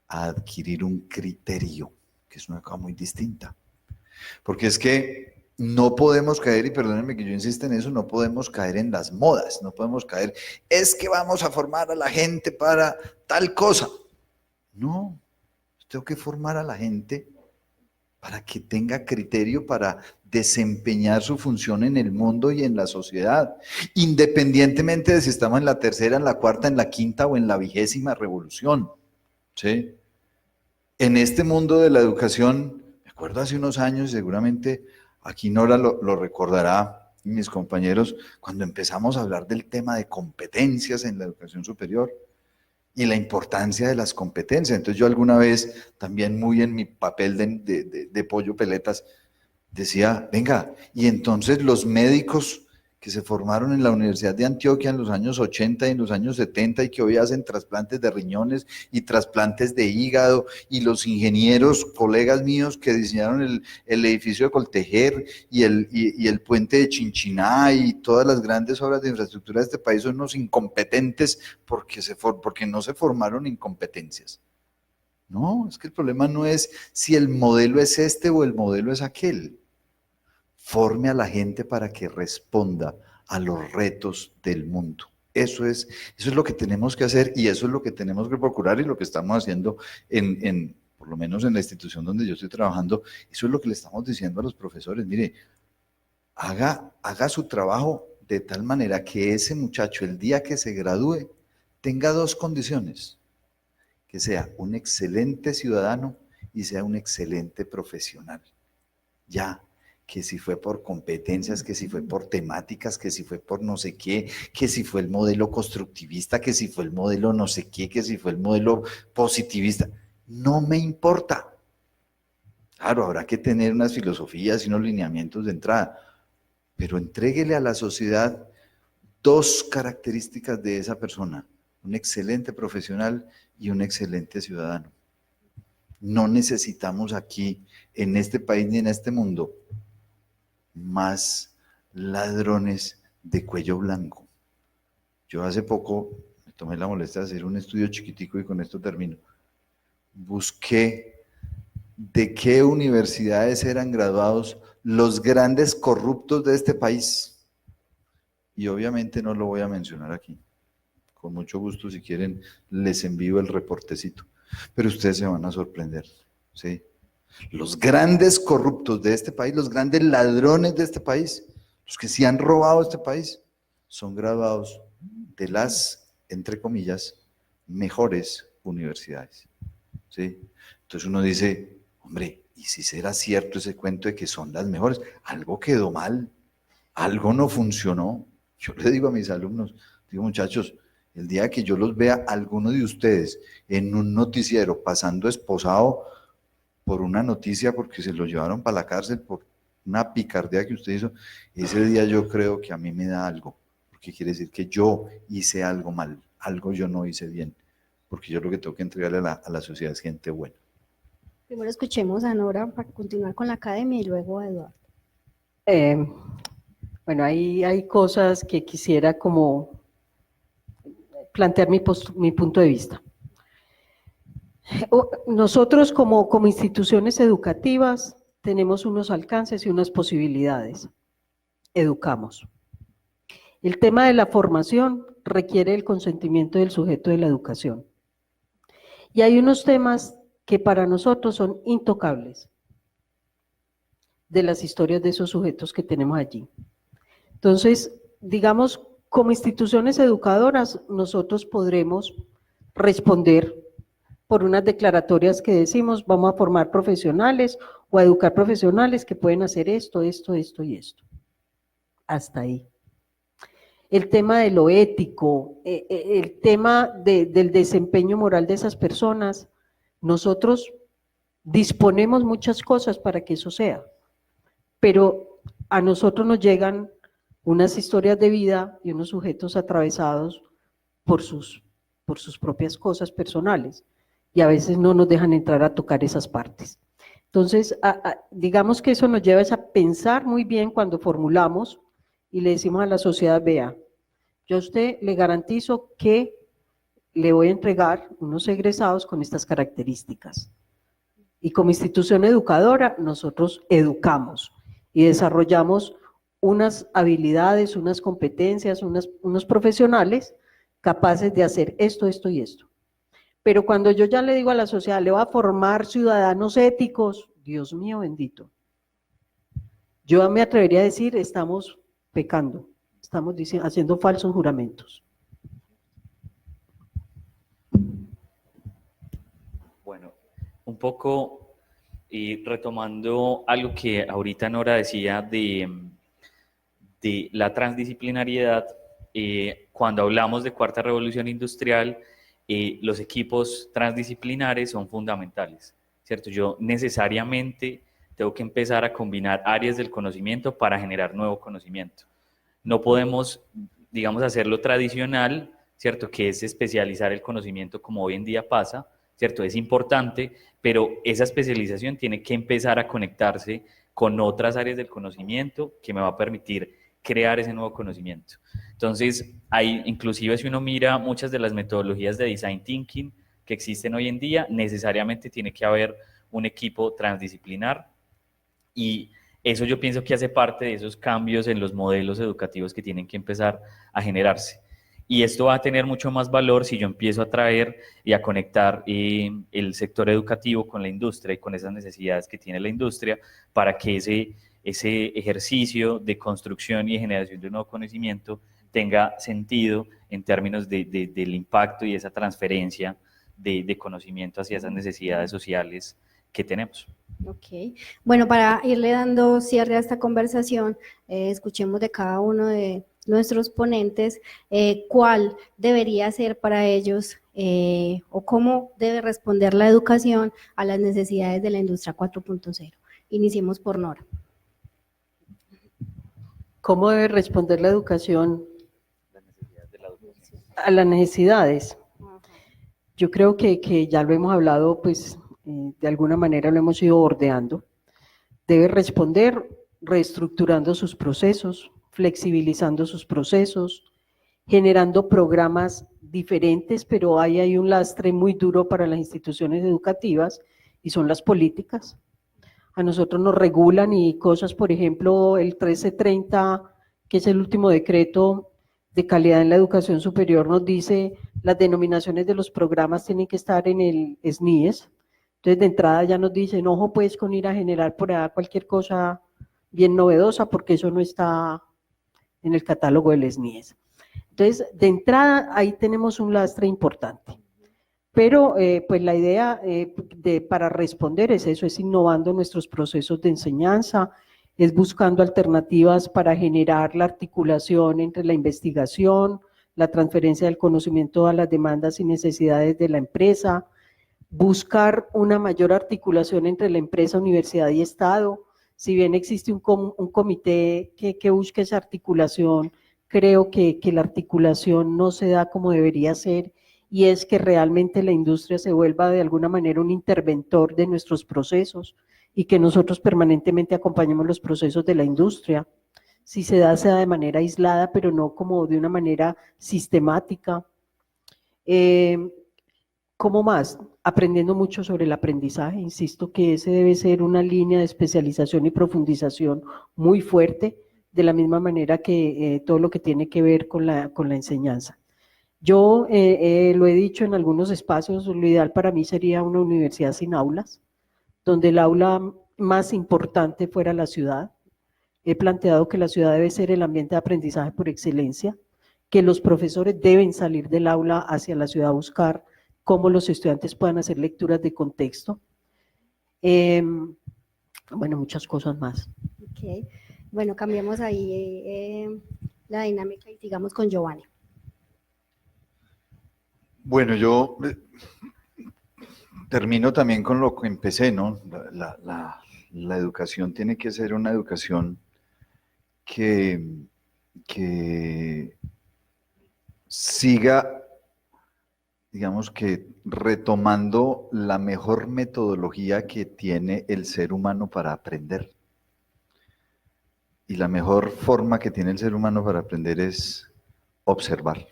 S3: a adquirir un criterio, que es una cosa muy distinta. Porque es que no podemos caer, y perdónenme que yo insista en eso, no podemos caer en las modas, no podemos caer, es que vamos a formar a la gente para tal cosa. No, tengo que formar a la gente para que tenga criterio para desempeñar su función en el mundo y en la sociedad, independientemente de si estamos en la tercera, en la cuarta, en la quinta o en la 20ª revolución, ¿sí? En este mundo de la educación, me acuerdo hace unos años, seguramente aquí Nora lo recordará, mis compañeros, cuando empezamos a hablar del tema de competencias en la educación superior y la importancia de las competencias. Entonces yo alguna vez, también muy en mi papel de pollo peletas, decía, venga, y entonces los médicos que se formaron en la Universidad de Antioquia en los años 80 y en los años 70 y que hoy hacen trasplantes de riñones y trasplantes de hígado, y los ingenieros, colegas míos que diseñaron el edificio de Coltejer y el puente de Chinchiná y todas las grandes obras de infraestructura de este país son unos incompetentes porque no se formaron en competencias. No, es que el problema no es si el modelo es este o el modelo es aquel. Forme a la gente para que responda a los retos del mundo. Eso es lo que tenemos que hacer y eso es lo que tenemos que procurar y lo que estamos haciendo por lo menos en la institución donde yo estoy trabajando. Eso es lo que le estamos diciendo a los profesores. Mire, haga su trabajo de tal manera que ese muchacho, el día que se gradúe, tenga dos condiciones: que sea un excelente ciudadano y sea un excelente profesional. Ya, que si fue por competencias, que si fue por temáticas, que si fue por no sé qué, que si fue el modelo constructivista, que si fue el modelo no sé qué, que si fue el modelo positivista, no me importa. Claro, habrá que tener unas filosofías y unos lineamientos de entrada, pero entréguele a la sociedad dos características de esa persona: un excelente profesional y un excelente ciudadano. No necesitamos aquí, en este país ni en este mundo, más ladrones de cuello blanco. Yo hace poco me tomé la molestia de hacer un estudio chiquitico y con esto termino. Busqué de qué universidades eran graduados los grandes corruptos de este país. Y obviamente no lo voy a mencionar aquí. Con mucho gusto, si quieren, les envío el reportecito. Pero ustedes se van a sorprender, ¿sí? Los grandes corruptos de este país, los grandes ladrones de este país, los que sí han robado este país, son graduados de las, entre comillas, mejores universidades. ¿sí? Entonces uno dice, hombre, ¿y si será cierto ese cuento de que son las mejores? Algo quedó mal, algo no funcionó. Yo le digo a mis alumnos, digo, muchachos, el día que yo los vea, alguno de ustedes en un noticiero pasando esposado por una noticia porque se lo llevaron para la cárcel por una picardía que usted hizo, ese día yo creo que a mí me da algo, porque quiere decir que yo hice algo mal, algo yo no hice bien, porque yo lo que tengo que entregarle a la sociedad es gente buena.
S2: Primero escuchemos a Nora para continuar con la academia y luego a Eduardo.
S5: Bueno, hay cosas que quisiera como plantear mi punto de vista. Nosotros como instituciones educativas tenemos unos alcances y unas posibilidades. Educamos. El tema de la formación requiere el consentimiento del sujeto de la educación. Y hay unos temas que para nosotros son intocables de las historias de esos sujetos que tenemos allí. Entonces, digamos, como instituciones educadoras, nosotros podremos responder por unas declaratorias que decimos, vamos a formar profesionales o a educar profesionales que pueden hacer esto, esto, esto y esto. Hasta ahí. El tema de lo ético, el tema del desempeño moral de esas personas, nosotros disponemos muchas cosas para que eso sea, pero a nosotros nos llegan unas historias de vida y unos sujetos atravesados por sus propias cosas personales y a veces no nos dejan entrar a tocar esas partes. Entonces, digamos que eso nos lleva a pensar muy bien cuando formulamos y le decimos a la sociedad, vea, yo a usted le garantizo que le voy a entregar unos egresados con estas características. Y como institución educadora, nosotros educamos y desarrollamos unas habilidades, unas competencias, unos profesionales capaces de hacer esto, esto y esto. Pero cuando yo ya le digo a la sociedad, le voy a formar ciudadanos éticos, Dios mío bendito, yo me atrevería a decir, estamos pecando, estamos haciendo falsos juramentos.
S6: Bueno, un poco y retomando algo que ahorita Nora decía de la transdisciplinariedad, cuando hablamos de cuarta revolución industrial, los equipos transdisciplinares son fundamentales, ¿cierto? Yo necesariamente tengo que empezar a combinar áreas del conocimiento para generar nuevo conocimiento. No podemos, digamos, hacerlo tradicional, ¿cierto? Que es especializar el conocimiento como hoy en día pasa, ¿cierto? Es importante, pero esa especialización tiene que empezar a conectarse con otras áreas del conocimiento que me va a permitir crear ese nuevo conocimiento. Entonces, hay, inclusive si uno mira muchas de las metodologías de design thinking que existen hoy en día, necesariamente tiene que haber un equipo transdisciplinar y eso yo pienso que hace parte de esos cambios en los modelos educativos que tienen que empezar a generarse. Y esto va a tener mucho más valor si yo empiezo a traer y a conectar el sector educativo con la industria y con esas necesidades que tiene la industria para que ese ejercicio de construcción y generación de un nuevo conocimiento tenga sentido en términos del impacto y esa transferencia de conocimiento hacia esas necesidades sociales que tenemos.
S2: Ok, bueno, para irle dando cierre a esta conversación, escuchemos de cada uno de nuestros ponentes cuál debería ser para ellos o cómo debe responder la educación a las necesidades de la industria 4.0. Iniciemos por Nora.
S5: ¿Cómo debe responder la educación a las necesidades? Yo creo que ya lo hemos hablado, pues de alguna manera lo hemos ido bordeando. Debe responder reestructurando sus procesos, flexibilizando sus procesos, generando programas diferentes, pero hay un lastre muy duro para las instituciones educativas y son las políticas. A nosotros nos regulan y cosas, por ejemplo, el 1330, que es el último decreto de calidad en la educación superior, nos dice las denominaciones de los programas tienen que estar en el SNIES. Entonces, de entrada ya nos dicen, ojo pues con ir a generar por ahí cualquier cosa bien novedosa, porque eso no está en el catálogo del SNIES. Entonces, de entrada, ahí tenemos un lastre importante. Pero pues la idea para responder es eso, es innovando nuestros procesos de enseñanza, es buscando alternativas para generar la articulación entre la investigación, la transferencia del conocimiento a las demandas y necesidades de la empresa, buscar una mayor articulación entre la empresa, universidad y Estado. Si bien existe un comité que busque esa articulación, creo que la articulación no se da como debería ser, y es que realmente la industria se vuelva de alguna manera un interventor de nuestros procesos y que nosotros permanentemente acompañemos los procesos de la industria. Si se da, sea de manera aislada, pero no como de una manera sistemática. ¿Cómo más? Aprendiendo mucho sobre el aprendizaje. Insisto que ese debe ser una línea de especialización y profundización muy fuerte, de la misma manera que todo lo que tiene que ver con la enseñanza. Yo lo he dicho en algunos espacios, lo ideal para mí sería una universidad sin aulas, donde el aula más importante fuera la ciudad. He planteado que la ciudad debe ser el ambiente de aprendizaje por excelencia, que los profesores deben salir del aula hacia la ciudad a buscar cómo los estudiantes puedan hacer lecturas de contexto. Bueno, muchas cosas más.
S2: Ok. Bueno, cambiamos ahí la dinámica y sigamos con Giovanni.
S3: Bueno, yo termino también con lo que empecé, ¿no? La educación tiene que ser una educación que siga, digamos que retomando la mejor metodología que tiene el ser humano para aprender. Y la mejor forma que tiene el ser humano para aprender es observar.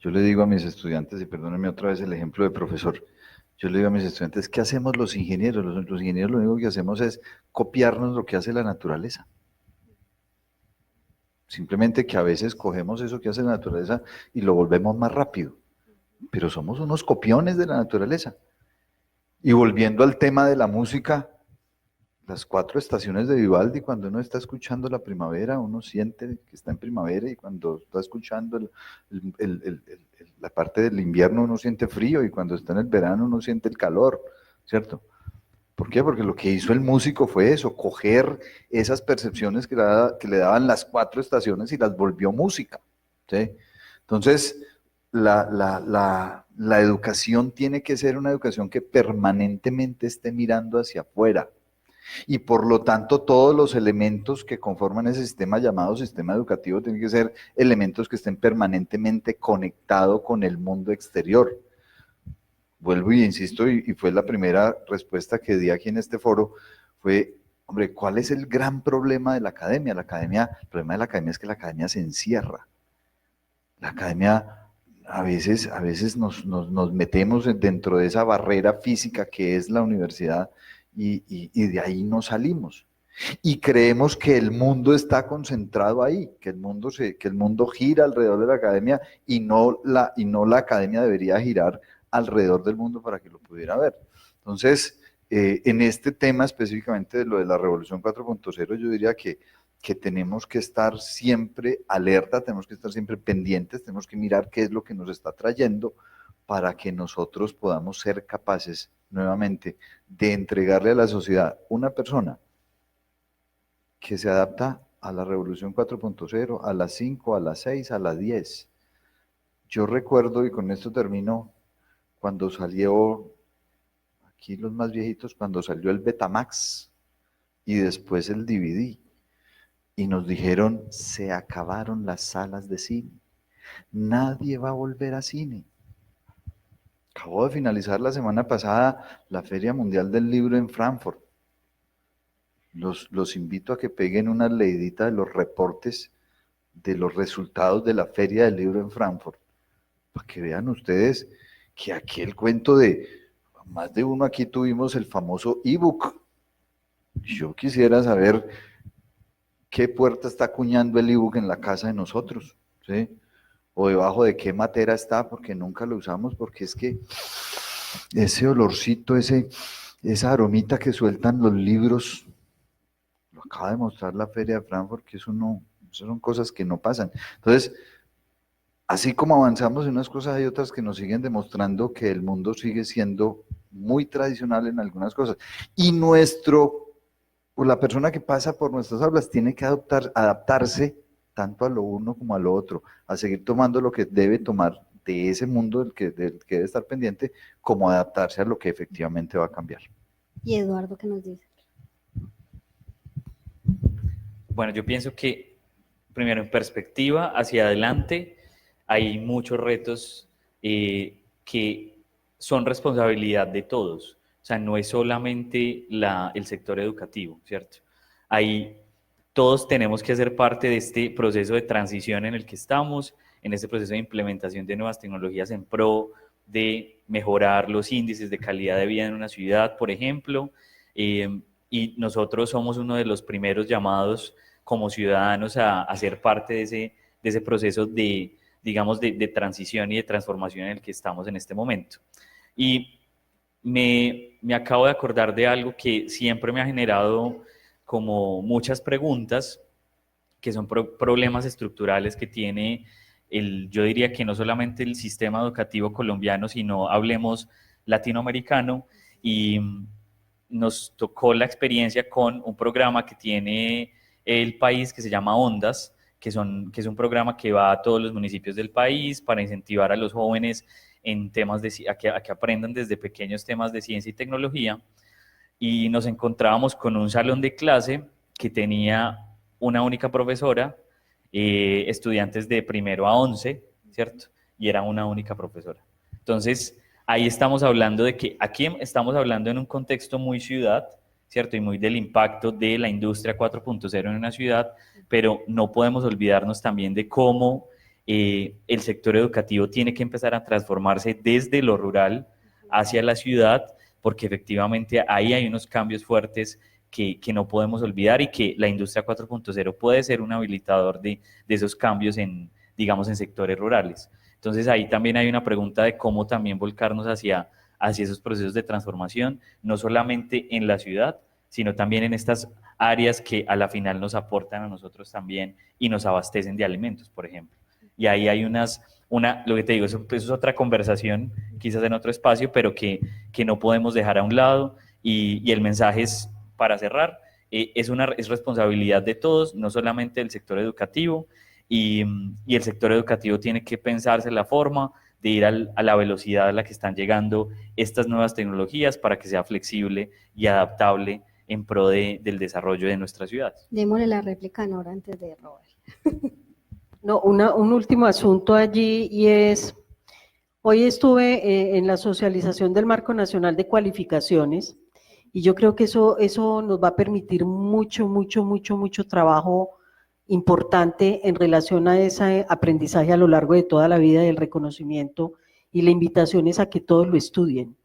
S3: Yo le digo a mis estudiantes, y perdónenme otra vez el ejemplo de profesor, yo le digo a mis estudiantes, ¿qué hacemos los ingenieros? Los ingenieros lo único que hacemos es copiarnos lo que hace la naturaleza. Simplemente que a veces cogemos eso que hace la naturaleza y lo volvemos más rápido. Pero somos unos copiones de la naturaleza. Y volviendo al tema de la música, las 4 estaciones de Vivaldi, cuando uno está escuchando la primavera, uno siente que está en primavera, y cuando está escuchando la parte del invierno uno siente frío, y cuando está en el verano uno siente el calor, ¿cierto? ¿Por qué? Porque lo que hizo el músico fue eso, coger esas percepciones que le daban las 4 estaciones y las volvió música, ¿sí? Entonces, la educación tiene que ser una educación que permanentemente esté mirando hacia afuera, y por lo tanto todos los elementos que conforman ese sistema llamado sistema educativo tienen que ser elementos que estén permanentemente conectados con el mundo exterior. Vuelvo y insisto, y fue la primera respuesta que di aquí en este foro, fue, hombre, ¿cuál es el gran problema de la academia? El problema de la academia es que la academia se encierra. La academia a veces nos metemos dentro de esa barrera física que es la universidad, y de ahí no salimos. Y creemos que el mundo está concentrado ahí, que el mundo gira alrededor de la academia, y no la academia debería girar alrededor del mundo para que lo pudiera ver. Entonces, en este tema específicamente de lo de la Revolución 4.0, yo diría que tenemos que estar siempre alerta, tenemos que estar siempre pendientes, tenemos que mirar qué es lo que nos está trayendo, para que nosotros podamos ser capaces nuevamente de entregarle a la sociedad una persona que se adapta a la Revolución 4.0, a las 5, a las 6, a las 10. Yo recuerdo, y con esto termino, cuando salió, aquí los más viejitos, cuando salió el Betamax y después el DVD, y nos dijeron, se acabaron las salas de cine, nadie va a volver a cine. Acabó de finalizar la semana pasada la Feria Mundial del Libro en Frankfurt. Los invito a que peguen una leidita de los reportes de los resultados de la Feria del Libro en Frankfurt, para que vean ustedes que aquí el cuento de, más de uno aquí tuvimos el famoso ebook. Yo quisiera saber qué puerta está acuñando el ebook en la casa de nosotros, ¿sí? O debajo de qué matera está, porque nunca lo usamos, porque es que ese olorcito, esa aromita que sueltan los libros, lo acaba de mostrar la Feria de Frankfurt, que eso son cosas que no pasan. Entonces, así como avanzamos en unas cosas, hay otras que nos siguen demostrando que el mundo sigue siendo muy tradicional en algunas cosas. Y o la persona que pasa por nuestras aulas tiene que adaptarse tanto a lo uno como a lo otro, a seguir tomando lo que debe tomar de ese mundo del que debe estar pendiente, como adaptarse a lo que efectivamente va a cambiar.
S2: ¿Y Eduardo qué nos dice?
S6: Bueno, yo pienso que, primero, en perspectiva hacia adelante, hay muchos retos que son responsabilidad de todos. O sea, no es solamente el sector educativo, ¿cierto? Todos tenemos que hacer parte de este proceso de transición en el que estamos, en este proceso de implementación de nuevas tecnologías en pro de mejorar los índices de calidad de vida en una ciudad, por ejemplo, y nosotros somos uno de los primeros llamados como ciudadanos a ser parte de ese proceso digamos, de transición y de transformación en el que estamos en este momento. Y me acabo de acordar de algo que siempre me ha generado como muchas preguntas, que son problemas estructurales que tiene yo diría que no solamente el sistema educativo colombiano, sino hablemos latinoamericano, y nos tocó la experiencia con un programa que tiene el país que se llama Ondas, que es un programa que va a todos los municipios del país para incentivar a los jóvenes en temas a que aprendan desde pequeños temas de ciencia y tecnología. Y nos encontrábamos con un salón de clase que tenía una única profesora, estudiantes de primero a 11, ¿cierto? Y era una única profesora. Entonces, ahí estamos hablando de que aquí estamos hablando en un contexto muy ciudad, ¿cierto? Y muy del impacto de la industria 4.0 en una ciudad, pero no podemos olvidarnos también de cómo el sector educativo tiene que empezar a transformarse desde lo rural hacia la ciudad, porque efectivamente ahí hay unos cambios fuertes que no podemos olvidar, y que la industria 4.0 puede ser un habilitador de esos cambios digamos, en sectores rurales. Entonces ahí también hay una pregunta de cómo también volcarnos hacia esos procesos de transformación, no solamente en la ciudad, sino también en estas áreas que a la final nos aportan a nosotros también y nos abastecen de alimentos, por ejemplo. Y ahí hay lo que te digo, eso es otra conversación, quizás en otro espacio, pero que no podemos dejar a un lado, y el mensaje es, para cerrar, es responsabilidad de todos, no solamente del sector educativo, y el sector educativo tiene que pensarse la forma de ir a la velocidad a la que están llegando estas nuevas tecnologías para que sea flexible y adaptable en pro del desarrollo de nuestras ciudades.
S2: Démosle la réplica a Nora antes de Robert.
S5: No, un último asunto allí, y es, hoy estuve en la socialización del Marco Nacional de Cualificaciones, y yo creo que eso nos va a permitir mucho trabajo importante en relación a ese aprendizaje a lo largo de toda la vida, del reconocimiento, y la invitación es a que todos lo estudien,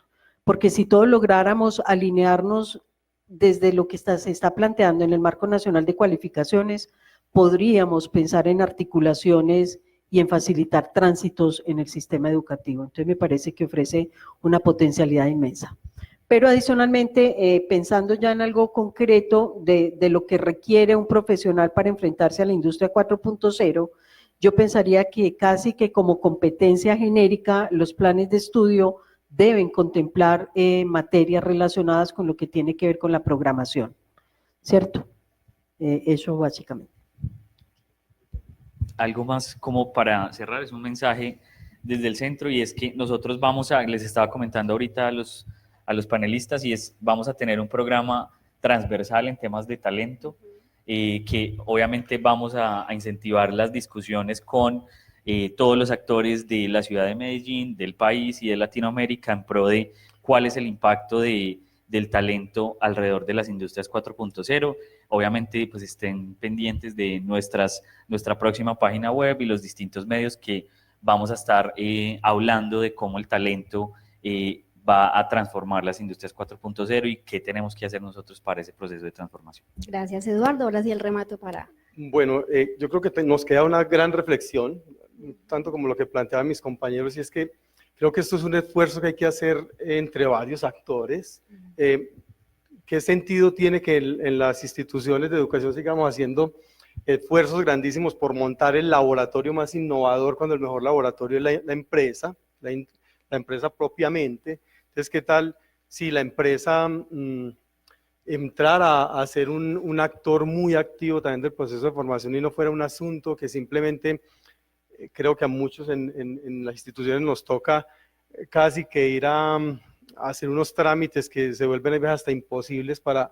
S5: porque si todos lográramos alinearnos desde lo que se está planteando en el Marco Nacional de Cualificaciones, podríamos pensar en articulaciones y en facilitar tránsitos en el sistema educativo. Entonces me parece que ofrece una potencialidad inmensa. Pero adicionalmente, pensando ya en algo concreto de lo que requiere un profesional para enfrentarse a la industria 4.0, yo pensaría que casi que como competencia genérica, los planes de estudio deben contemplar materias relacionadas con lo que tiene que ver con la programación, ¿cierto? Eso básicamente.
S6: Algo más como para cerrar, es un mensaje desde el centro, y es que nosotros les estaba comentando ahorita a los panelistas, y vamos a tener un programa transversal en temas de talento, que obviamente vamos a incentivar las discusiones con todos los actores de la ciudad de Medellín, del país y de Latinoamérica, en pro de cuál es el impacto del talento alrededor de las industrias 4.0. Obviamente, pues estén pendientes de nuestra próxima página web y los distintos medios que vamos a estar hablando de cómo el talento va a transformar las industrias 4.0 y qué tenemos que hacer nosotros para ese proceso de transformación.
S2: Gracias, Eduardo. Ahora sí el remato para...
S4: Bueno, yo creo que nos queda una gran reflexión, tanto como lo que planteaban mis compañeros, y es que creo que esto es un esfuerzo que hay que hacer entre varios actores. ¿Qué sentido tiene que en las instituciones de educación sigamos haciendo esfuerzos grandísimos por montar el laboratorio más innovador, cuando el mejor laboratorio es la empresa, la empresa propiamente. Entonces, ¿qué tal si la empresa entrara a ser un actor muy activo también del proceso de formación y no fuera un asunto que simplemente, creo que a muchos en las instituciones nos toca casi que ir a hacer unos trámites que se vuelven a veces hasta imposibles para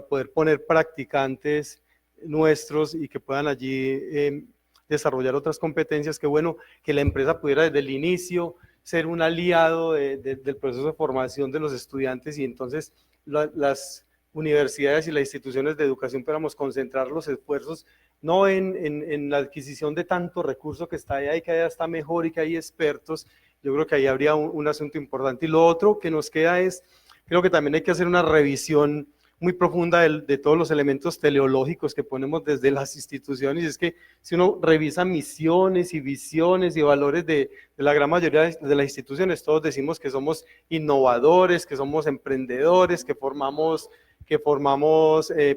S4: poder poner practicantes nuestros y que puedan allí desarrollar otras competencias? Que bueno, que la empresa pudiera desde el inicio ser un aliado del proceso de formación de los estudiantes, y entonces las universidades y las instituciones de educación podamos concentrar los esfuerzos no en la adquisición de tanto recurso que está ahí, que allá está mejor y que hay expertos. Yo creo que ahí habría un asunto importante. Y lo otro que nos queda es, creo que también hay que hacer una revisión muy profunda de todos los elementos teleológicos que ponemos desde las instituciones. Y es que si uno revisa misiones y visiones y valores de la gran mayoría de las instituciones, todos decimos que somos innovadores, que somos emprendedores, que formamos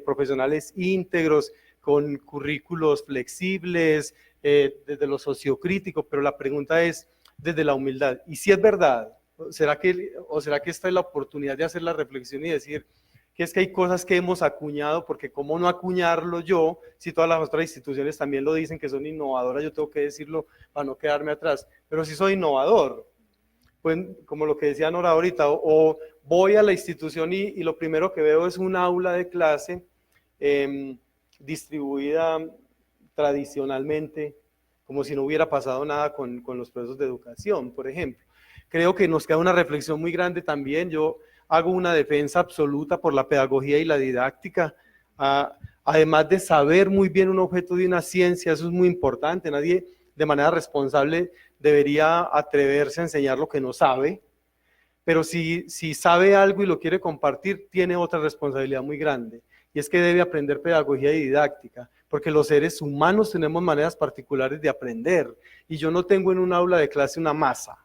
S4: profesionales íntegros, con currículos flexibles, desde lo sociocrítico, pero la pregunta es desde la humildad. Y si es verdad, ¿será que esta es la oportunidad de hacer la reflexión y decir que es que hay cosas que hemos acuñado, porque cómo no acuñarlo yo, si todas las otras instituciones también lo dicen que son innovadoras, yo tengo que decirlo para no quedarme atrás? Pero si soy innovador, pues como lo que decía Nora ahorita, o voy a la institución y lo primero que veo es un aula de clase distribuida tradicionalmente, como si no hubiera pasado nada con los procesos de educación, por ejemplo. Creo que nos queda una reflexión muy grande también. Yo hago una defensa absoluta por la pedagogía y la didáctica, además de saber muy bien un objeto de una ciencia. Eso es muy importante. Nadie de manera responsable debería atreverse a enseñar lo que no sabe, pero si sabe algo y lo quiere compartir, tiene otra responsabilidad muy grande, y es que debe aprender pedagogía y didáctica, porque los seres humanos tenemos maneras particulares de aprender, y yo no tengo en un aula de clase una masa,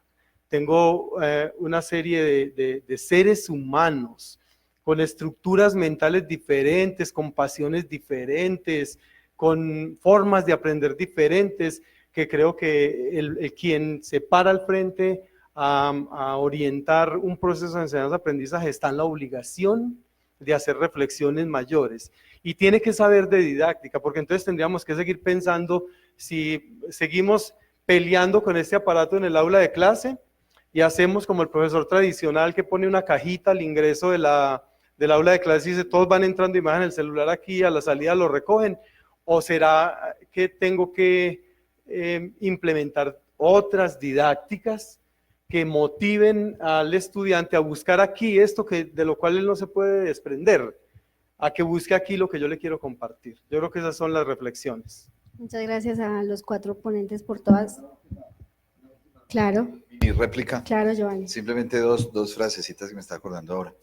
S4: tengo una serie de seres humanos con estructuras mentales diferentes, con pasiones diferentes, con formas de aprender diferentes, que creo que quien se para al frente a orientar un proceso de enseñanza-aprendizaje está en la obligación de hacer reflexiones mayores, y tiene que saber de didáctica, porque entonces tendríamos que seguir pensando si seguimos peleando con este aparato en el aula de clase y hacemos como el profesor tradicional que pone una cajita al ingreso del aula de clase y dice todos van entrando y me dejan el celular aquí, a la salida lo recogen, o será que tengo que implementar otras didácticas que motiven al estudiante a buscar aquí esto de lo cual él no se puede desprender, a que busque aquí lo que yo le quiero compartir. Yo creo que esas son las reflexiones.
S2: Muchas gracias a los 4 ponentes por todas. Claro.
S3: Mi réplica.
S2: Claro, Giovanni.
S3: Simplemente dos frasecitas que me está acordando ahora.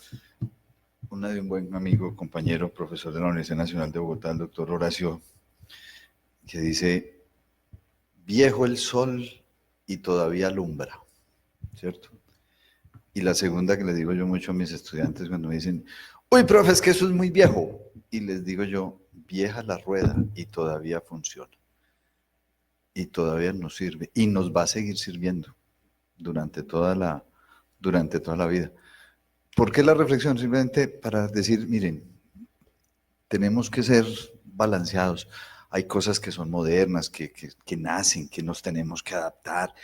S3: Una de un buen amigo, compañero, profesor de la Universidad Nacional de Bogotá, el doctor Horacio, que dice: viejo el sol y todavía alumbra, ¿cierto? Y la segunda que les digo yo mucho a mis estudiantes cuando me dicen: uy, profe, es que eso es muy viejo. Y les digo yo: vieja la rueda y todavía funciona. Y todavía nos sirve. Y nos va a seguir sirviendo durante toda la vida. ¿Por qué la reflexión? Simplemente para decir, miren, tenemos que ser balanceados. Hay cosas que son modernas, que nacen, que nos tenemos que adaptar,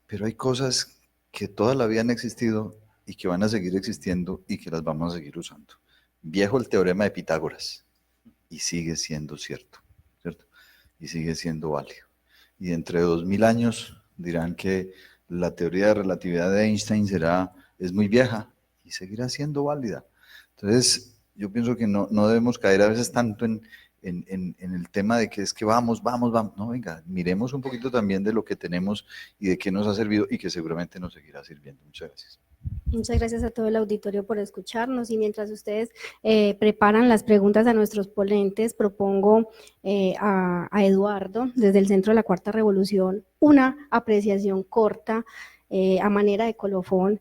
S3: pero hay cosas que toda la vida han existido y que van a seguir existiendo y que las vamos a seguir usando. Viejo el teorema de Pitágoras y sigue siendo cierto, ¿cierto? Y sigue siendo válido. Y dentro de 2000 años dirán que la teoría de relatividad de Einstein es muy vieja y seguirá siendo válida. Entonces, yo pienso que no debemos caer a veces tanto en el tema de que es que vamos. No, venga, miremos un poquito también de lo que tenemos y de qué nos ha servido y que seguramente nos seguirá sirviendo. Muchas gracias.
S2: Muchas gracias a todo el auditorio por escucharnos, y mientras ustedes preparan las preguntas a nuestros ponentes, propongo a Eduardo, desde el Centro de la Cuarta Revolución, una apreciación corta a manera de colofón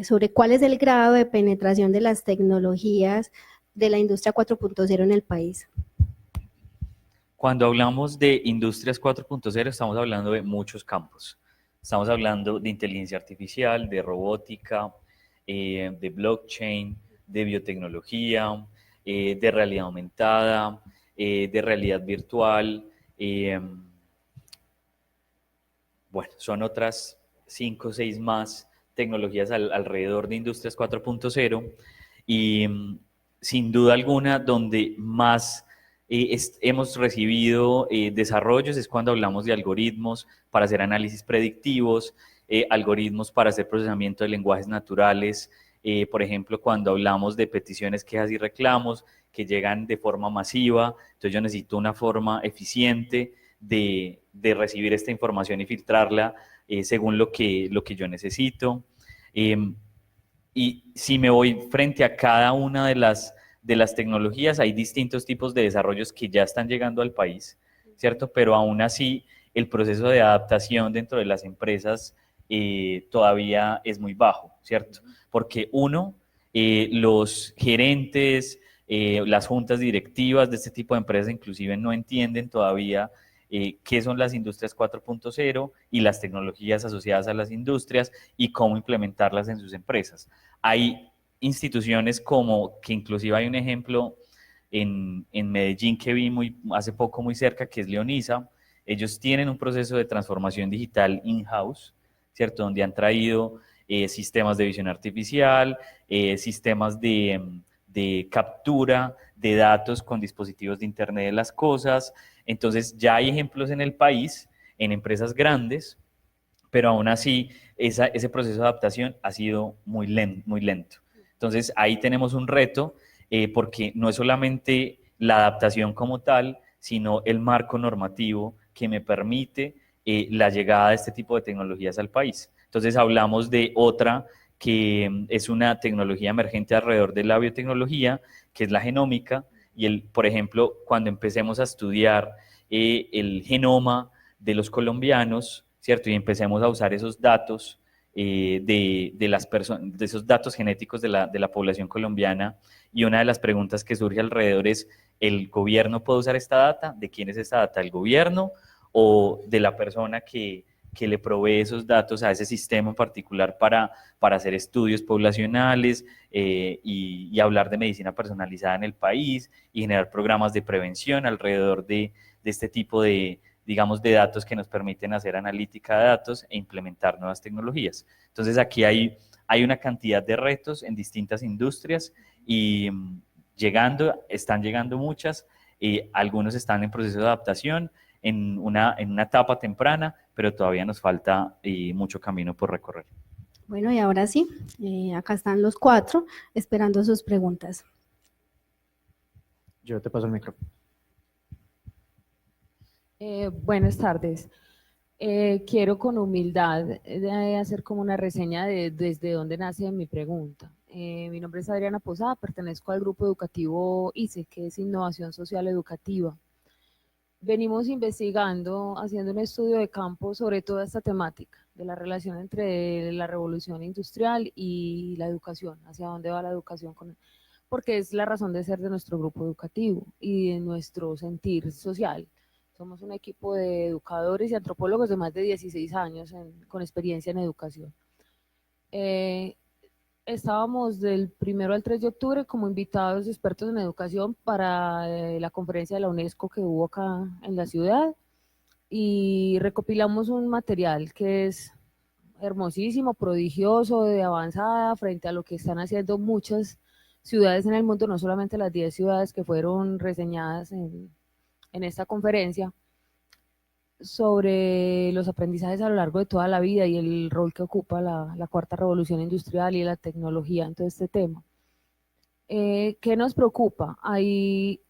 S2: sobre cuál es el grado de penetración de las tecnologías de la industria 4.0 en el país.
S6: Cuando hablamos de Industrias 4.0 estamos hablando de muchos campos. Estamos hablando de inteligencia artificial, de robótica, de blockchain, de biotecnología, de realidad aumentada, de realidad virtual. Bueno, son otras 5 o 6 más tecnologías alrededor de Industrias 4.0 y sin duda alguna donde más hemos recibido desarrollos es cuando hablamos de algoritmos para hacer análisis predictivos, algoritmos para hacer procesamiento de lenguajes naturales, por ejemplo, cuando hablamos de peticiones, quejas y reclamos que llegan de forma masiva, entonces yo necesito una forma eficiente de recibir esta información y filtrarla según lo que yo necesito. Y si me voy frente a cada una de las tecnologías, hay distintos tipos de desarrollos que ya están llegando al país, ¿cierto? Pero aún así, el proceso de adaptación dentro de las empresas todavía es muy bajo, ¿cierto? Porque los gerentes, las juntas directivas de este tipo de empresas inclusive no entienden todavía qué son las industrias 4.0 y las tecnologías asociadas a las industrias y cómo implementarlas en sus empresas. Hay instituciones que inclusive hay un ejemplo en Medellín que vi hace poco muy cerca, que es Leonisa. Ellos tienen un proceso de transformación digital in-house, ¿cierto? Donde han traído sistemas de visión artificial, sistemas de captura de datos con dispositivos de Internet de las cosas. Entonces ya hay ejemplos en el país, en empresas grandes, pero aún así ese proceso de adaptación ha sido muy lento. Entonces ahí tenemos un reto porque no es solamente la adaptación como tal, sino el marco normativo que me permite la llegada de este tipo de tecnologías al país. Entonces hablamos de otra que es una tecnología emergente alrededor de la biotecnología, que es la genómica, y por ejemplo, cuando empecemos a estudiar el genoma de los colombianos, ¿cierto? Y empecemos a usar esos datos de esos datos genéticos de la población colombiana, y una de las preguntas que surge alrededor es, ¿el gobierno puede usar esta data? ¿De quién es esta data? ¿El gobierno o de la persona que le provee esos datos a ese sistema en particular para hacer estudios poblacionales y hablar de medicina personalizada en el país y generar programas de prevención alrededor de este tipo de, digamos, de datos que nos permiten hacer analítica de datos e implementar nuevas tecnologías? Entonces aquí hay una cantidad de retos en distintas industrias y están llegando muchas, algunos están en proceso de adaptación, en una etapa temprana, pero todavía nos falta mucho camino por recorrer.
S2: Bueno, y ahora sí, acá están los 4 esperando sus preguntas.
S1: Yo te paso el micrófono.
S7: Buenas tardes. Quiero con humildad hacer como una reseña de desde dónde nace mi pregunta. Mi nombre es Adriana Posada, pertenezco al grupo educativo ICE, que es Innovación Social Educativa. Venimos investigando, haciendo un estudio de campo sobre toda esta temática, de la relación entre la revolución industrial y la educación, hacia dónde va la educación, porque es la razón de ser de nuestro grupo educativo y de nuestro sentir social. Somos un equipo de educadores y antropólogos de más de 16 años con experiencia en educación. Estábamos del 1 al 3 de octubre como invitados expertos en educación para la conferencia de la UNESCO que hubo acá en la ciudad, y recopilamos un material que es hermosísimo, prodigioso, de avanzada frente a lo que están haciendo muchas ciudades en el mundo, no solamente las 10 ciudades que fueron reseñadas en esta conferencia, sobre los aprendizajes a lo largo de toda la vida y el rol que ocupa la cuarta revolución industrial y la tecnología en todo este tema. ¿Qué nos preocupa? Hay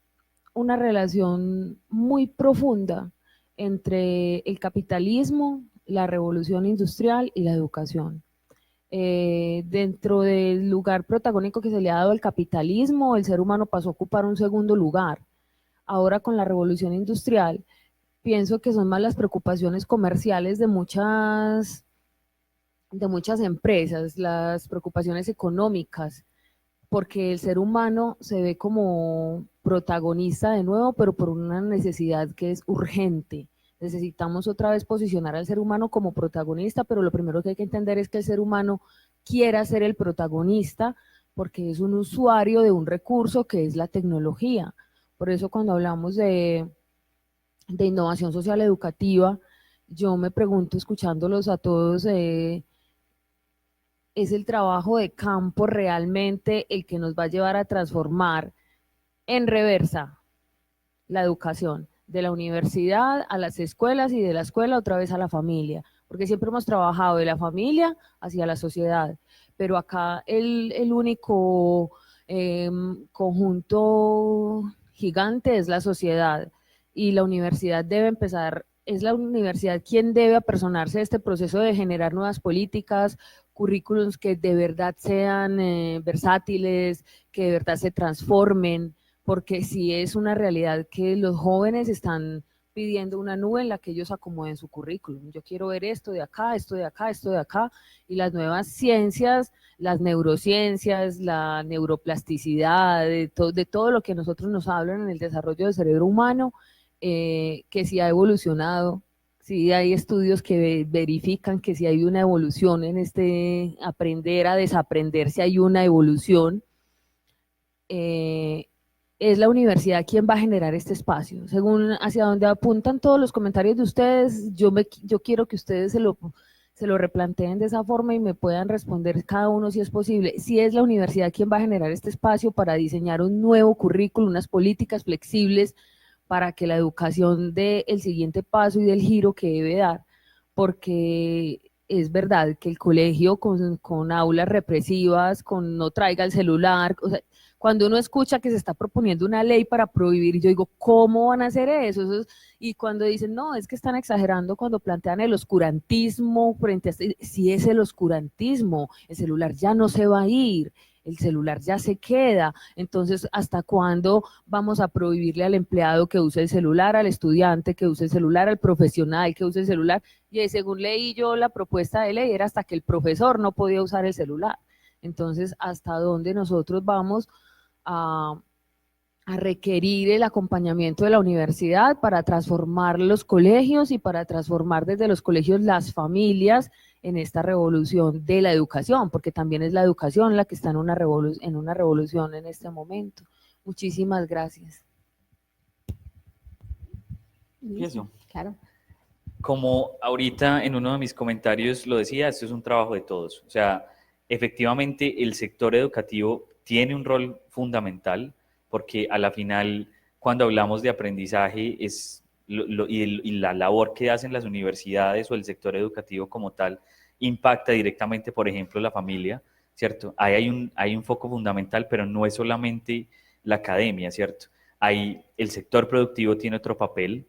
S7: una relación muy profunda entre el capitalismo, la revolución industrial y la educación. Dentro del lugar protagónico que se le ha dado al capitalismo, el ser humano pasó a ocupar un segundo lugar. Ahora con la revolución industrial, pienso que son más las preocupaciones comerciales de muchas empresas, las preocupaciones económicas, porque el ser humano se ve como protagonista de nuevo, pero por una necesidad que es urgente. Necesitamos otra vez posicionar al ser humano como protagonista, pero lo primero que hay que entender es que el ser humano quiera ser el protagonista porque es un usuario de un recurso que es la tecnología. Por eso cuando hablamos de innovación social educativa, yo me pregunto, escuchándolos a todos, ¿es el trabajo de campo realmente el que nos va a llevar a transformar en reversa la educación? De la universidad a las escuelas y de la escuela otra vez a la familia, porque siempre hemos trabajado de la familia hacia la sociedad, pero acá el único conjunto gigante es la sociedad y la universidad debe empezar, es la universidad quien debe apersonarse de este proceso de generar nuevas políticas, currículums que de verdad sean versátiles, que de verdad se transformen, porque sí es una realidad que los jóvenes están pidiendo una nube en la que ellos acomoden su currículum. Yo quiero ver esto de acá, esto de acá, esto de acá, y las nuevas ciencias, las neurociencias, la neuroplasticidad, de todo lo que nosotros nos hablan en el desarrollo del cerebro humano, que sí ha evolucionado, sí hay estudios que verifican que sí hay una evolución en este aprender a desaprender, si hay una evolución. Es la universidad quien va a generar este espacio. Según hacia donde apuntan todos los comentarios de ustedes, yo quiero que ustedes se lo replanteen de esa forma y me puedan responder cada uno si es posible. Si es la universidad quien va a generar este espacio para diseñar un nuevo currículo, unas políticas flexibles para que la educación dé el siguiente paso y del giro que debe dar, porque es verdad que el colegio con aulas represivas, con no traiga el celular, o sea, cuando uno escucha que se está proponiendo una ley para prohibir, yo digo, ¿cómo van a hacer eso? Y cuando dicen, no, es que están exagerando cuando plantean el oscurantismo frente a, si es el oscurantismo, el celular ya no se va a ir, el celular ya se queda, entonces, ¿hasta cuándo vamos a prohibirle al empleado que use el celular, al estudiante que use el celular, al profesional que use el celular? Y según leí yo la propuesta de ley, era hasta que el profesor no podía usar el celular. Entonces, ¿hasta dónde nosotros vamos a requerir el acompañamiento de la universidad para transformar los colegios y para transformar desde los colegios las familias en esta revolución de la educación? Porque también es la educación la que está en una revolución en este momento. Muchísimas gracias.
S6: Empiezo.
S2: Claro.
S6: Como ahorita en uno de mis comentarios lo decía, esto es un trabajo de todos. O sea, efectivamente el sector educativo tiene un rol fundamental porque a la final, cuando hablamos de aprendizaje, y la labor que hacen las universidades o el sector educativo como tal, impacta directamente, por ejemplo, la familia, ¿cierto? Hay un foco fundamental, pero no es solamente la academia, ¿cierto? El sector productivo tiene otro papel.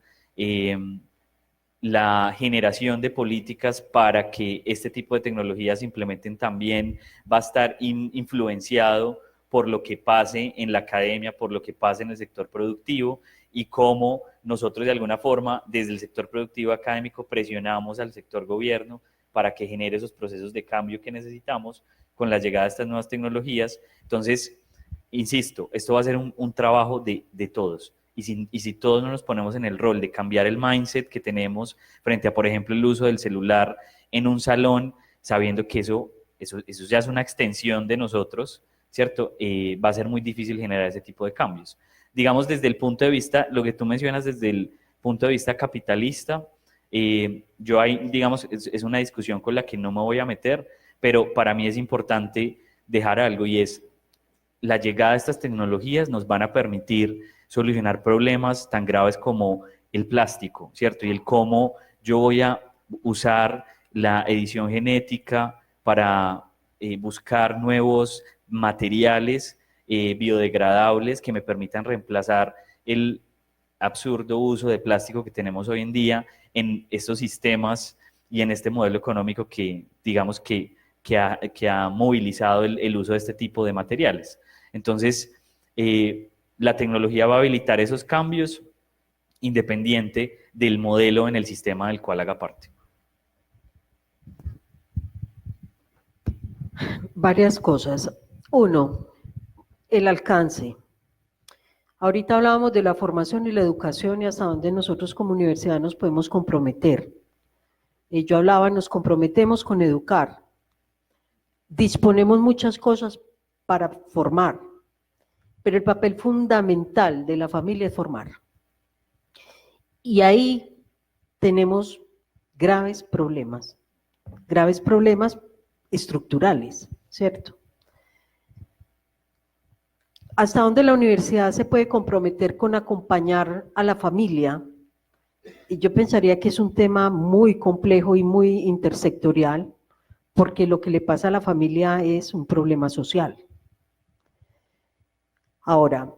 S6: La generación de políticas para que este tipo de tecnologías se implementen también va a estar influenciado por lo que pase en la academia, por lo que pase en el sector productivo y cómo nosotros de alguna forma desde el sector productivo académico presionamos al sector gobierno para que genere esos procesos de cambio que necesitamos con la llegada de estas nuevas tecnologías. Entonces, insisto, esto va a ser un trabajo de todos. Y si todos no nos ponemos en el rol de cambiar el mindset que tenemos frente a, por ejemplo, el uso del celular en un salón, sabiendo que eso ya es una extensión de nosotros, ¿cierto? Va a ser muy difícil generar ese tipo de cambios. Digamos, desde el punto de vista, lo que tú mencionas desde el punto de vista capitalista, yo ahí, digamos, es una discusión con la que no me voy a meter, pero para mí es importante dejar algo y es la llegada de estas tecnologías nos van a permitir solucionar problemas tan graves como el plástico, ¿cierto? Y el cómo yo voy a usar la edición genética para buscar nuevos materiales biodegradables que me permitan reemplazar el absurdo uso de plástico que tenemos hoy en día en estos sistemas y en este modelo económico que, digamos, que ha movilizado el uso de este tipo de materiales. Entonces, la tecnología va a habilitar esos cambios independiente del modelo en el sistema del cual haga parte.
S5: Varias cosas. Uno, El alcance. Ahorita hablábamos de la formación y la educación y hasta dónde nosotros como universidad nos podemos comprometer. Yo hablaba, nos comprometemos con educar. Disponemos muchas cosas para formar, pero el papel fundamental de la familia es formar. Y ahí tenemos graves problemas estructurales, ¿cierto? ¿Hasta dónde la universidad se puede comprometer con acompañar a la familia? Y yo pensaría que es un tema muy complejo y muy intersectorial, porque lo que le pasa a la familia es un problema social. Ahora,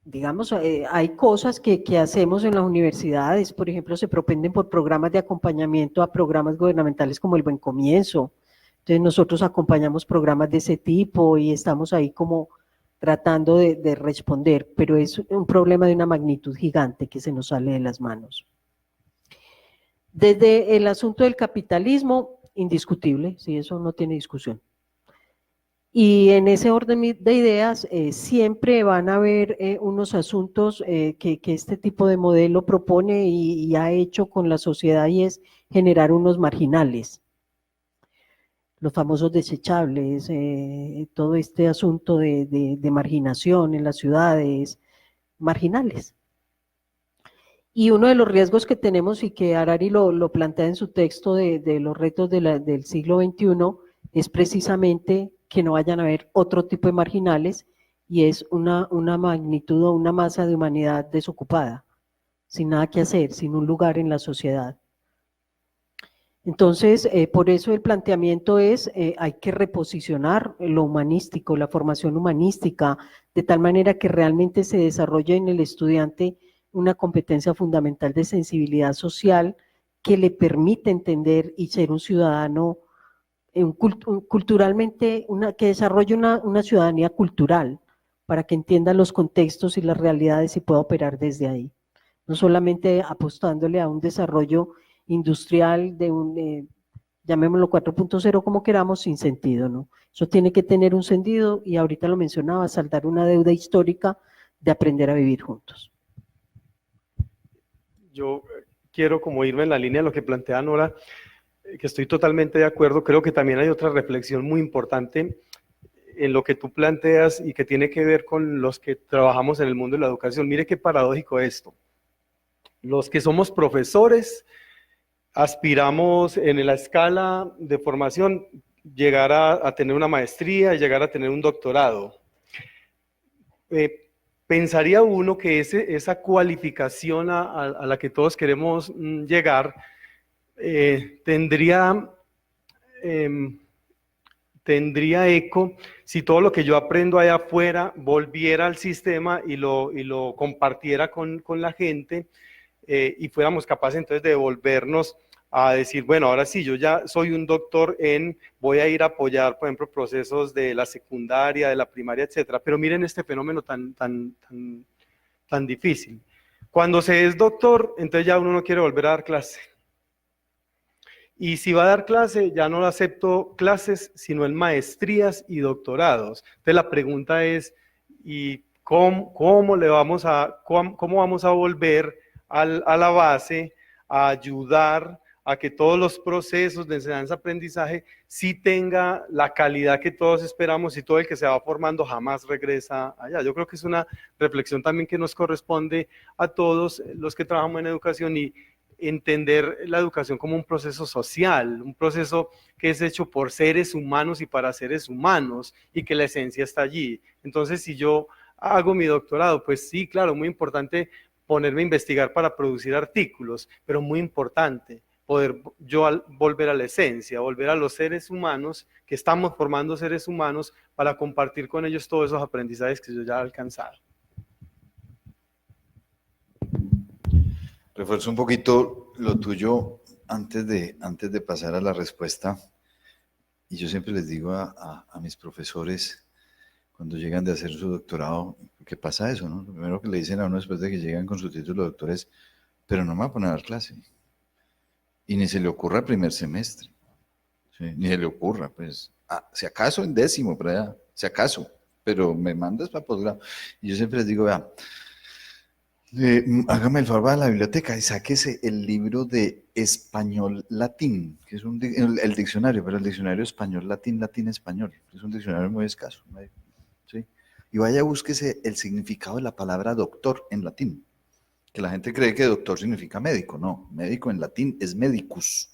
S5: digamos, hay cosas que hacemos en las universidades, por ejemplo, se propenden por programas de acompañamiento a programas gubernamentales como el Buen Comienzo. Entonces nosotros acompañamos programas de ese tipo y estamos ahí como tratando de responder, pero es un problema de una magnitud gigante que se nos sale de las manos. Desde el asunto del capitalismo, indiscutible, sí, eso no tiene discusión. Y en ese orden de ideas siempre van a haber unos asuntos que este tipo de modelo propone y ha hecho con la sociedad, y es generar unos marginales. Los famosos desechables, todo este asunto de marginación en las ciudades, marginales. Y uno de los riesgos que tenemos, y que Harari lo plantea en su texto de los retos del siglo XXI, es precisamente que no vayan a haber otro tipo de marginales, y es una magnitud o una masa de humanidad desocupada, sin nada que hacer, sin un lugar en la sociedad. Entonces, por eso el planteamiento es, hay que reposicionar lo humanístico, la formación humanística, de tal manera que realmente se desarrolle en el estudiante una competencia fundamental de sensibilidad social que le permite entender y ser un ciudadano culturalmente, que desarrolle una ciudadanía cultural, para que entienda los contextos y las realidades y pueda operar desde ahí. No solamente apostándole a un desarrollo industrial llamémoslo 4.0 como queramos, sin sentido, ¿no? Eso tiene que tener un sentido, y ahorita lo mencionaba, saldar una deuda histórica de aprender a vivir juntos.
S4: Yo quiero como irme en la línea de lo que plantea Nora, que estoy totalmente de acuerdo. Creo que también hay otra reflexión muy importante en lo que tú planteas y que tiene que ver con los que trabajamos en el mundo de la educación. Mire qué paradójico esto. Los que somos profesores aspiramos en la escala de formación llegar a tener una maestría y llegar a tener un doctorado. Pensaría uno que esa cualificación a la que todos queremos llegar tendría eco si todo lo que yo aprendo allá afuera volviera al sistema y lo compartiera con la gente, y fuéramos capaces entonces de devolvernos a decir, bueno, ahora sí, yo ya soy un doctor voy a ir a apoyar, por ejemplo, procesos de la secundaria, de la primaria, etcétera. Pero miren este fenómeno tan difícil. Cuando se es doctor, entonces ya uno no quiere volver a dar clase. Y si va a dar clase, ya no acepto clases, sino en maestrías y doctorados. Entonces la pregunta es, ¿y cómo vamos a volver a la base, a ayudar a que todos los procesos de enseñanza-aprendizaje sí tenga la calidad que todos esperamos, y todo el que se va formando jamás regresa allá? Yo creo que es una reflexión también que nos corresponde a todos los que trabajamos en educación, y entender la educación como un proceso social, un proceso que es hecho por seres humanos y para seres humanos, y que la esencia está allí. Entonces, si yo hago mi doctorado, pues sí, claro, muy importante ponerme a investigar para producir artículos, pero muy importante poder yo volver a la esencia, volver a los seres humanos, que estamos formando seres humanos, para compartir con ellos todos esos aprendizajes que yo ya he alcanzado.
S3: Refuerzo un poquito lo tuyo antes de pasar a la respuesta. Y yo siempre les digo a mis profesores, cuando llegan de hacer su doctorado, ¿qué pasa eso, no? Lo primero que le dicen a uno después de que llegan con su título de doctor es, pero no me va a poner a dar clase. Y ni se le ocurra el primer semestre. ¿Sí? Ni se le ocurra, pues, si acaso en décimo, pero ya, si acaso. pero me mandas para posgrado. Y yo siempre les digo, vea, hágame el favor, va a la biblioteca y sáquese el libro de español-latín, que es el diccionario, pero el diccionario español-latín, latín-español, es un diccionario muy escaso, ¿sí? Y vaya, búsquese el significado de la palabra doctor en latín, que la gente cree que doctor significa médico, no, médico en latín es medicus.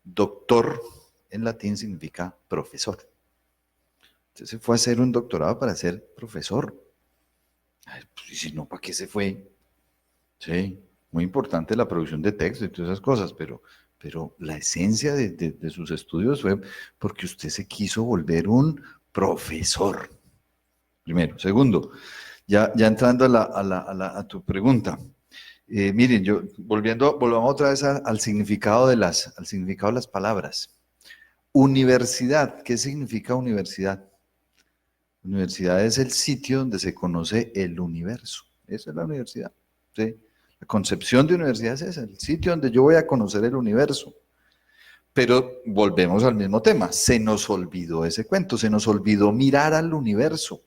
S3: Doctor en latín significa profesor. Entonces se fue a hacer un doctorado para ser profesor. Ay, pues, y si no, ¿para qué se fue? Sí, muy importante la producción de texto y todas esas cosas, pero la esencia de sus estudios fue porque usted se quiso volver un profesor. Primero. Segundo, ya entrando a tu pregunta. Miren, volvamos otra vez al significado de las palabras. Universidad, ¿qué significa universidad? Universidad es el sitio donde se conoce el universo. Esa es la universidad, ¿sí? La concepción de universidad es esa, el sitio donde yo voy a conocer el universo. Pero volvemos al mismo tema, se nos olvidó ese cuento, se nos olvidó mirar al universo.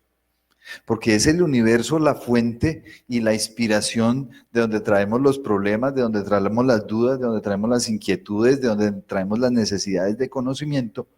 S3: Porque es el universo la fuente y la inspiración de donde traemos los problemas, de donde traemos las dudas, de donde traemos las inquietudes, de donde traemos las necesidades de conocimiento,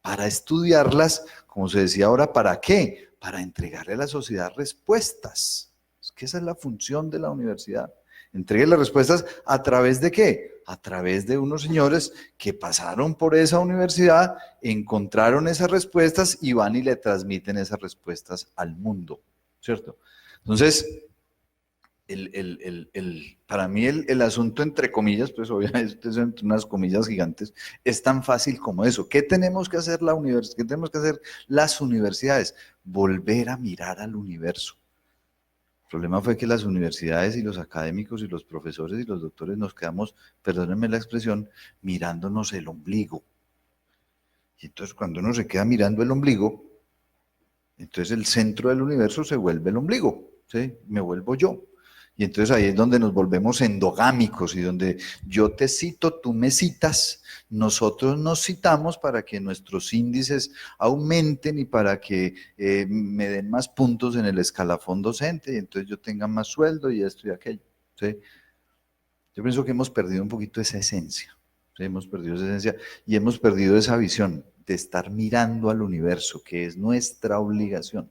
S3: para estudiarlas, como se decía ahora, ¿para qué? Para entregarle a la sociedad respuestas. Es que esa es la función de la universidad. Entregue las respuestas ¿a través de qué? A través de unos señores que pasaron por esa universidad, encontraron esas respuestas y van y le transmiten esas respuestas al mundo, ¿cierto? Entonces, para mí el asunto entre comillas, pues obviamente es entre unas comillas gigantes, es tan fácil como eso. ¿Qué tenemos que hacer qué tenemos que hacer las universidades? Volver a mirar al universo. El problema fue que las universidades y los académicos y los profesores y los doctores nos quedamos, perdónenme la expresión, mirándonos el ombligo. Y entonces cuando uno se queda mirando el ombligo, entonces el centro del universo se vuelve el ombligo, ¿sí? Me vuelvo yo. Y entonces ahí es donde nos volvemos endogámicos y donde yo te cito, tú me citas, nosotros nos citamos para que nuestros índices aumenten y para que me den más puntos en el escalafón docente y entonces yo tenga más sueldo y esto y aquello, ¿sí? Yo pienso que hemos perdido un poquito esa esencia, ¿sí? Hemos perdido esa esencia y hemos perdido esa visión de estar mirando al universo, que es nuestra obligación.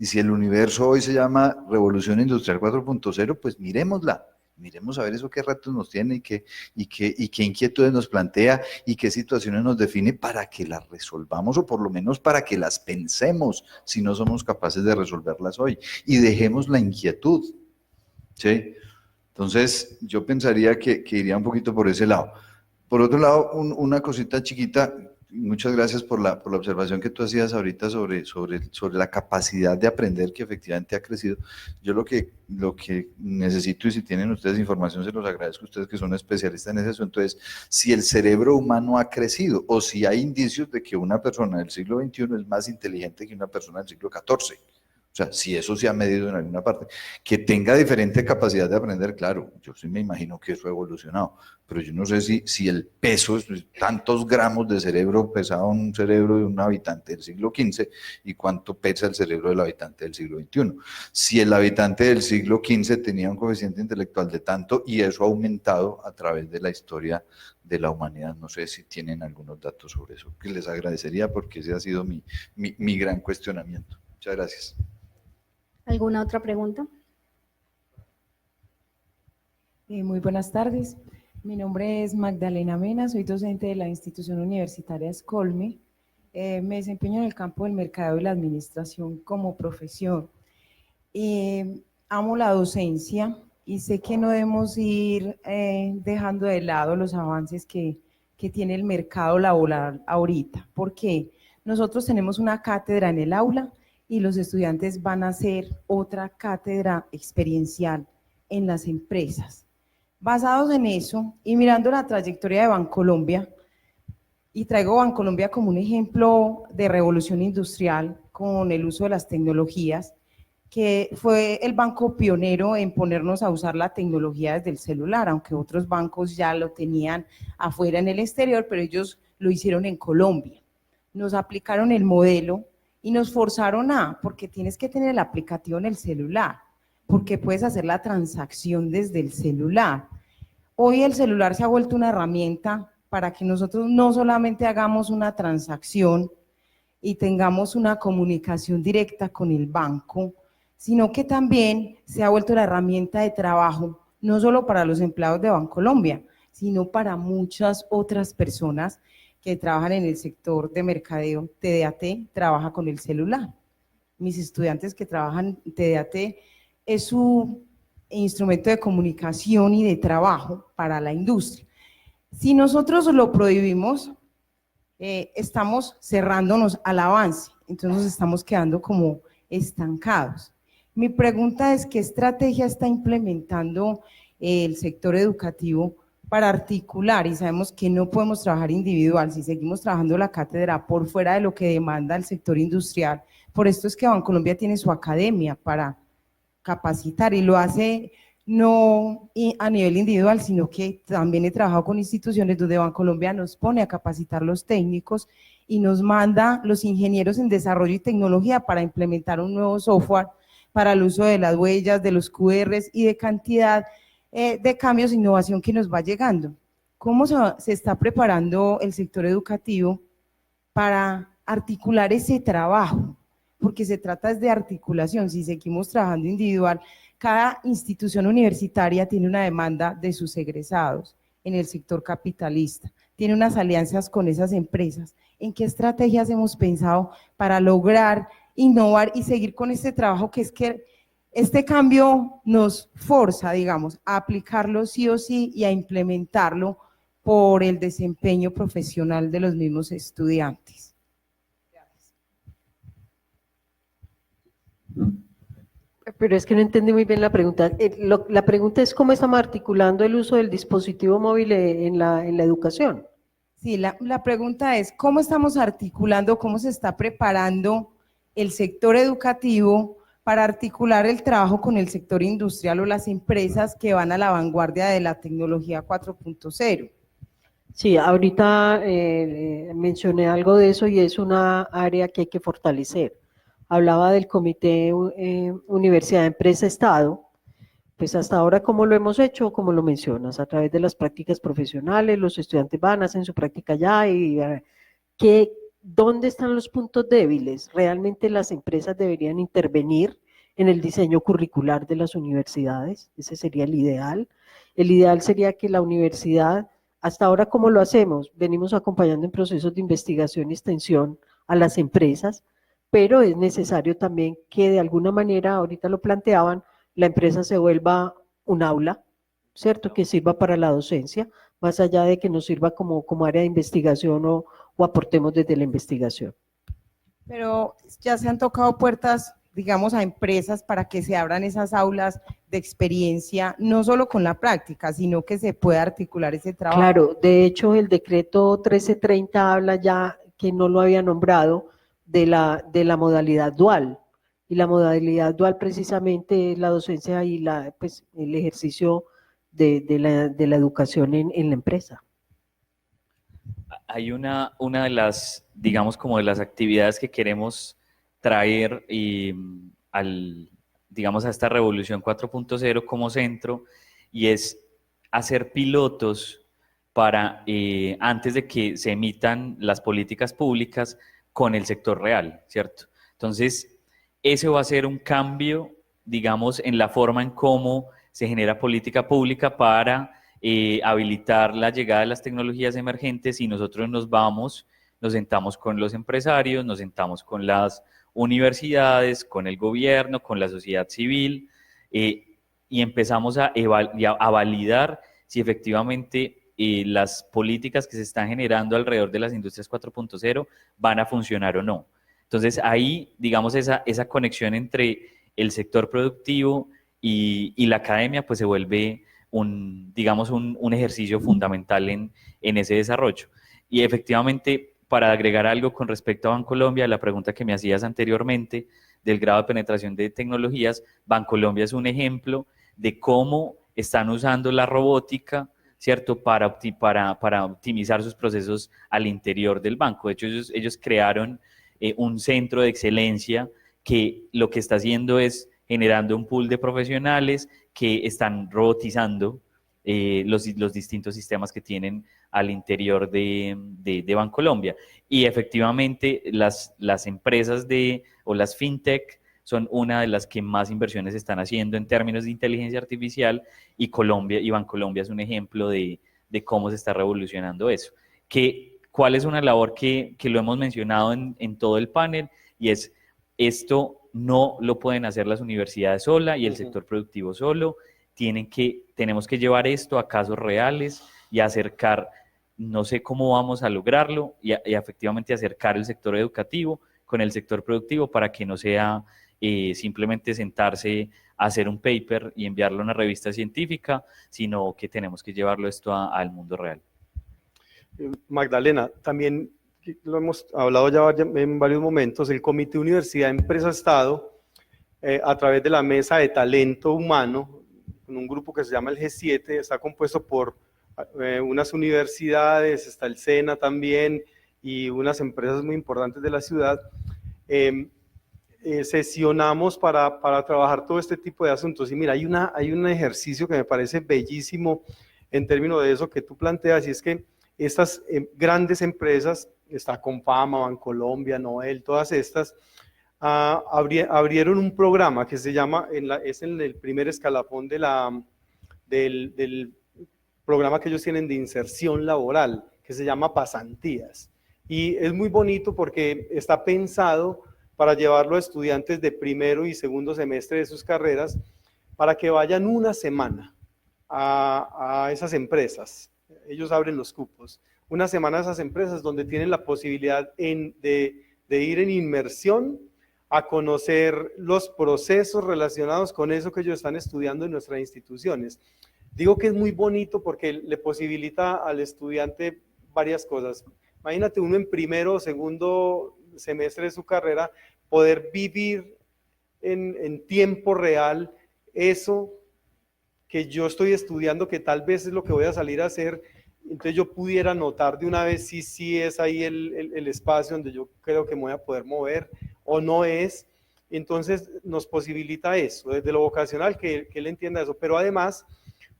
S3: Y si el universo hoy se llama Revolución Industrial 4.0, pues miremosla, miremos a ver eso qué retos nos tiene y qué inquietudes nos plantea y qué situaciones nos define para que las resolvamos o por lo menos para que las pensemos si no somos capaces de resolverlas hoy. Y dejemos la inquietud, ¿sí? Entonces yo pensaría que iría un poquito por ese lado. Por otro lado, una cosita chiquita. Muchas gracias por la observación que tú hacías ahorita sobre la capacidad de aprender que efectivamente ha crecido. Yo lo que necesito, y si tienen ustedes información, se los agradezco a ustedes que son especialistas en ese asunto, es si el cerebro humano ha crecido o si hay indicios de que una persona del siglo XXI es más inteligente que una persona del siglo XIV. O sea, si eso se ha medido en alguna parte. Que tenga diferente capacidad de aprender, claro, yo sí me imagino que eso ha evolucionado, pero yo no sé si el peso, tantos gramos de cerebro pesaba un cerebro de un habitante del siglo XV y cuánto pesa el cerebro del habitante del siglo XXI. Si el habitante del siglo XV tenía un coeficiente intelectual de tanto y eso ha aumentado a través de la historia de la humanidad, no sé si tienen algunos datos sobre eso, que les agradecería porque ese ha sido mi gran cuestionamiento. Muchas gracias.
S2: ¿Alguna otra pregunta?
S8: Muy buenas tardes. Mi nombre es Magdalena Mena, soy docente de la institución universitaria Escolme. Me desempeño en el campo del mercado y la administración como profesión. Amo la docencia y sé que no debemos ir dejando de lado los avances que tiene el mercado laboral ahorita, porque nosotros tenemos una cátedra en el aula y los estudiantes van a hacer otra cátedra experiencial en las empresas. Basados en eso y mirando la trayectoria de Bancolombia, y traigo Bancolombia como un ejemplo de revolución industrial con el uso de las tecnologías, que fue el banco pionero en ponernos a usar la tecnología desde el celular, aunque otros bancos ya lo tenían afuera en el exterior, pero ellos lo hicieron en Colombia. Nos aplicaron el modelo y nos forzaron porque tienes que tener el aplicativo en el celular, porque puedes hacer la transacción desde el celular. Hoy el celular se ha vuelto una herramienta para que nosotros no solamente hagamos una transacción y tengamos una comunicación directa con el banco, sino que también se ha vuelto la herramienta de trabajo, no solo para los empleados de Bancolombia, sino para muchas otras personas que trabajan en el sector de mercadeo. TDAT trabaja con el celular. Mis estudiantes que trabajan en TDAT es su instrumento de comunicación y de trabajo para la industria. Si nosotros lo prohibimos, estamos cerrándonos al avance, entonces estamos quedando como estancados. Mi pregunta es, ¿qué estrategia está implementando el sector educativo para articular? Y sabemos que no podemos trabajar individual, si seguimos trabajando la cátedra por fuera de lo que demanda el sector industrial. Por esto es que Bancolombia tiene su academia para capacitar y lo hace no a nivel individual, sino que también he trabajado con instituciones donde Bancolombia nos pone a capacitar los técnicos y nos manda los ingenieros en desarrollo y tecnología para implementar un nuevo software para el uso de las huellas, de los QRs y de cantidad de cambios e innovación que nos va llegando. ¿Cómo se está preparando el sector educativo para articular ese trabajo? Porque se trata de articulación. Si seguimos trabajando individual, cada institución universitaria tiene una demanda de sus egresados en el sector capitalista, tiene unas alianzas con esas empresas. ¿En qué estrategias hemos pensado para lograr innovar y seguir con este trabajo, que es que este cambio nos forza, digamos, a aplicarlo sí o sí y a implementarlo por el desempeño profesional de los mismos estudiantes?
S5: Pero es que no entendí muy bien la pregunta. La pregunta es cómo estamos articulando el uso del dispositivo móvil en la educación.
S8: Sí, la pregunta es, ¿cómo estamos articulando, cómo se está preparando el sector educativo para articular el trabajo con el sector industrial o las empresas que van a la vanguardia de la tecnología 4.0?
S5: Sí, ahorita mencioné algo de eso y es una área que hay que fortalecer. Hablaba del Comité Universidad, Empresa, Estado. Pues hasta ahora, ¿cómo lo hemos hecho? Como lo mencionas, a través de las prácticas profesionales, los estudiantes van, hacen su práctica allá y ¿dónde están los puntos débiles? Realmente las empresas deberían intervenir en el diseño curricular de las universidades, ese sería el ideal. El ideal sería que la universidad, hasta ahora, ¿cómo lo hacemos? Venimos acompañando en procesos de investigación y extensión a las empresas, pero es necesario también que de alguna manera, ahorita lo planteaban, la empresa se vuelva un aula, ¿cierto? Que sirva para la docencia, más allá de que nos sirva como área de investigación o aportemos desde la investigación.
S8: Pero ya se han tocado puertas, digamos, a empresas para que se abran esas aulas de experiencia, no solo con la práctica, sino que se pueda articular ese trabajo.
S5: Claro, de hecho el decreto 1330 habla ya, que no lo había nombrado, de la modalidad dual. Y la modalidad dual precisamente es la docencia y pues, el ejercicio de la educación en la empresa.
S6: Hay una de las, digamos, como de las actividades que queremos traer digamos, a esta revolución 4.0 como centro, y es hacer pilotos para, antes de que se emitan las políticas públicas, con el sector real, ¿cierto? Entonces, ese va a ser un cambio, digamos, en la forma en cómo se genera política pública para habilitar la llegada de las tecnologías emergentes, y nosotros nos sentamos con los empresarios, nos sentamos con las universidades, con el gobierno, con la sociedad civil, y empezamos a validar si efectivamente las políticas que se están generando alrededor de las industrias 4.0 van a funcionar o no. Entonces ahí, digamos, esa conexión entre el sector productivo y la academia, pues se vuelve digamos, un ejercicio fundamental en ese desarrollo. Y efectivamente, para agregar algo con respecto a Bancolombia, la pregunta que me hacías anteriormente del grado de penetración de tecnologías, Bancolombia es un ejemplo de cómo están usando la robótica, ¿cierto?, para optimizar sus procesos al interior del banco. De hecho, ellos crearon un centro de excelencia que lo que está haciendo es generando un pool de profesionales que están robotizando los distintos sistemas que tienen al interior de Bancolombia. Y efectivamente las empresas o las fintech son una de las que más inversiones están haciendo en términos de inteligencia artificial, y Bancolombia es un ejemplo de cómo se está revolucionando eso. ¿Cuál es una labor que lo hemos mencionado en todo el panel? Y es, esto no lo pueden hacer las universidades sola y el sector productivo solo. Tenemos que llevar esto a casos reales y acercar, no sé cómo vamos a lograrlo, y efectivamente acercar el sector educativo con el sector productivo para que no sea simplemente sentarse a hacer un paper y enviarlo a una revista científica, sino que tenemos que llevarlo esto al mundo real.
S4: Magdalena, también lo hemos hablado ya en varios momentos, el Comité Universidad Empresa Estado, a través de la Mesa de Talento Humano, con un grupo que se llama el G7, está compuesto por unas universidades, está el SENA también, y unas empresas muy importantes de la ciudad. Sesionamos para trabajar todo este tipo de asuntos. Y mira, hay un ejercicio que me parece bellísimo en términos de eso que tú planteas, y es que estas grandes empresas, está Confama, Bancolombia, Noel, todas estas, abrieron un programa que se llama, es en el primer escalafón del programa que ellos tienen de inserción laboral, que se llama Pasantías. Y es muy bonito porque está pensado para llevarlo a estudiantes de primero y segundo semestre de sus carreras, para que vayan una semana a esas empresas. Ellos abren los cupos. Una semana a esas empresas donde tienen la posibilidad de ir en inmersión a conocer los procesos relacionados con eso que ellos están estudiando en nuestras instituciones. Digo que es muy bonito porque le posibilita al estudiante varias cosas. Imagínate uno en primero o segundo semestre de su carrera poder vivir en tiempo real eso que yo estoy estudiando, que tal vez es lo que voy a salir a hacer. Entonces yo pudiera notar de una vez si sí es ahí el espacio donde yo creo que me voy a poder mover o no es. Entonces nos posibilita eso, desde lo vocacional, que él entienda eso. Pero además,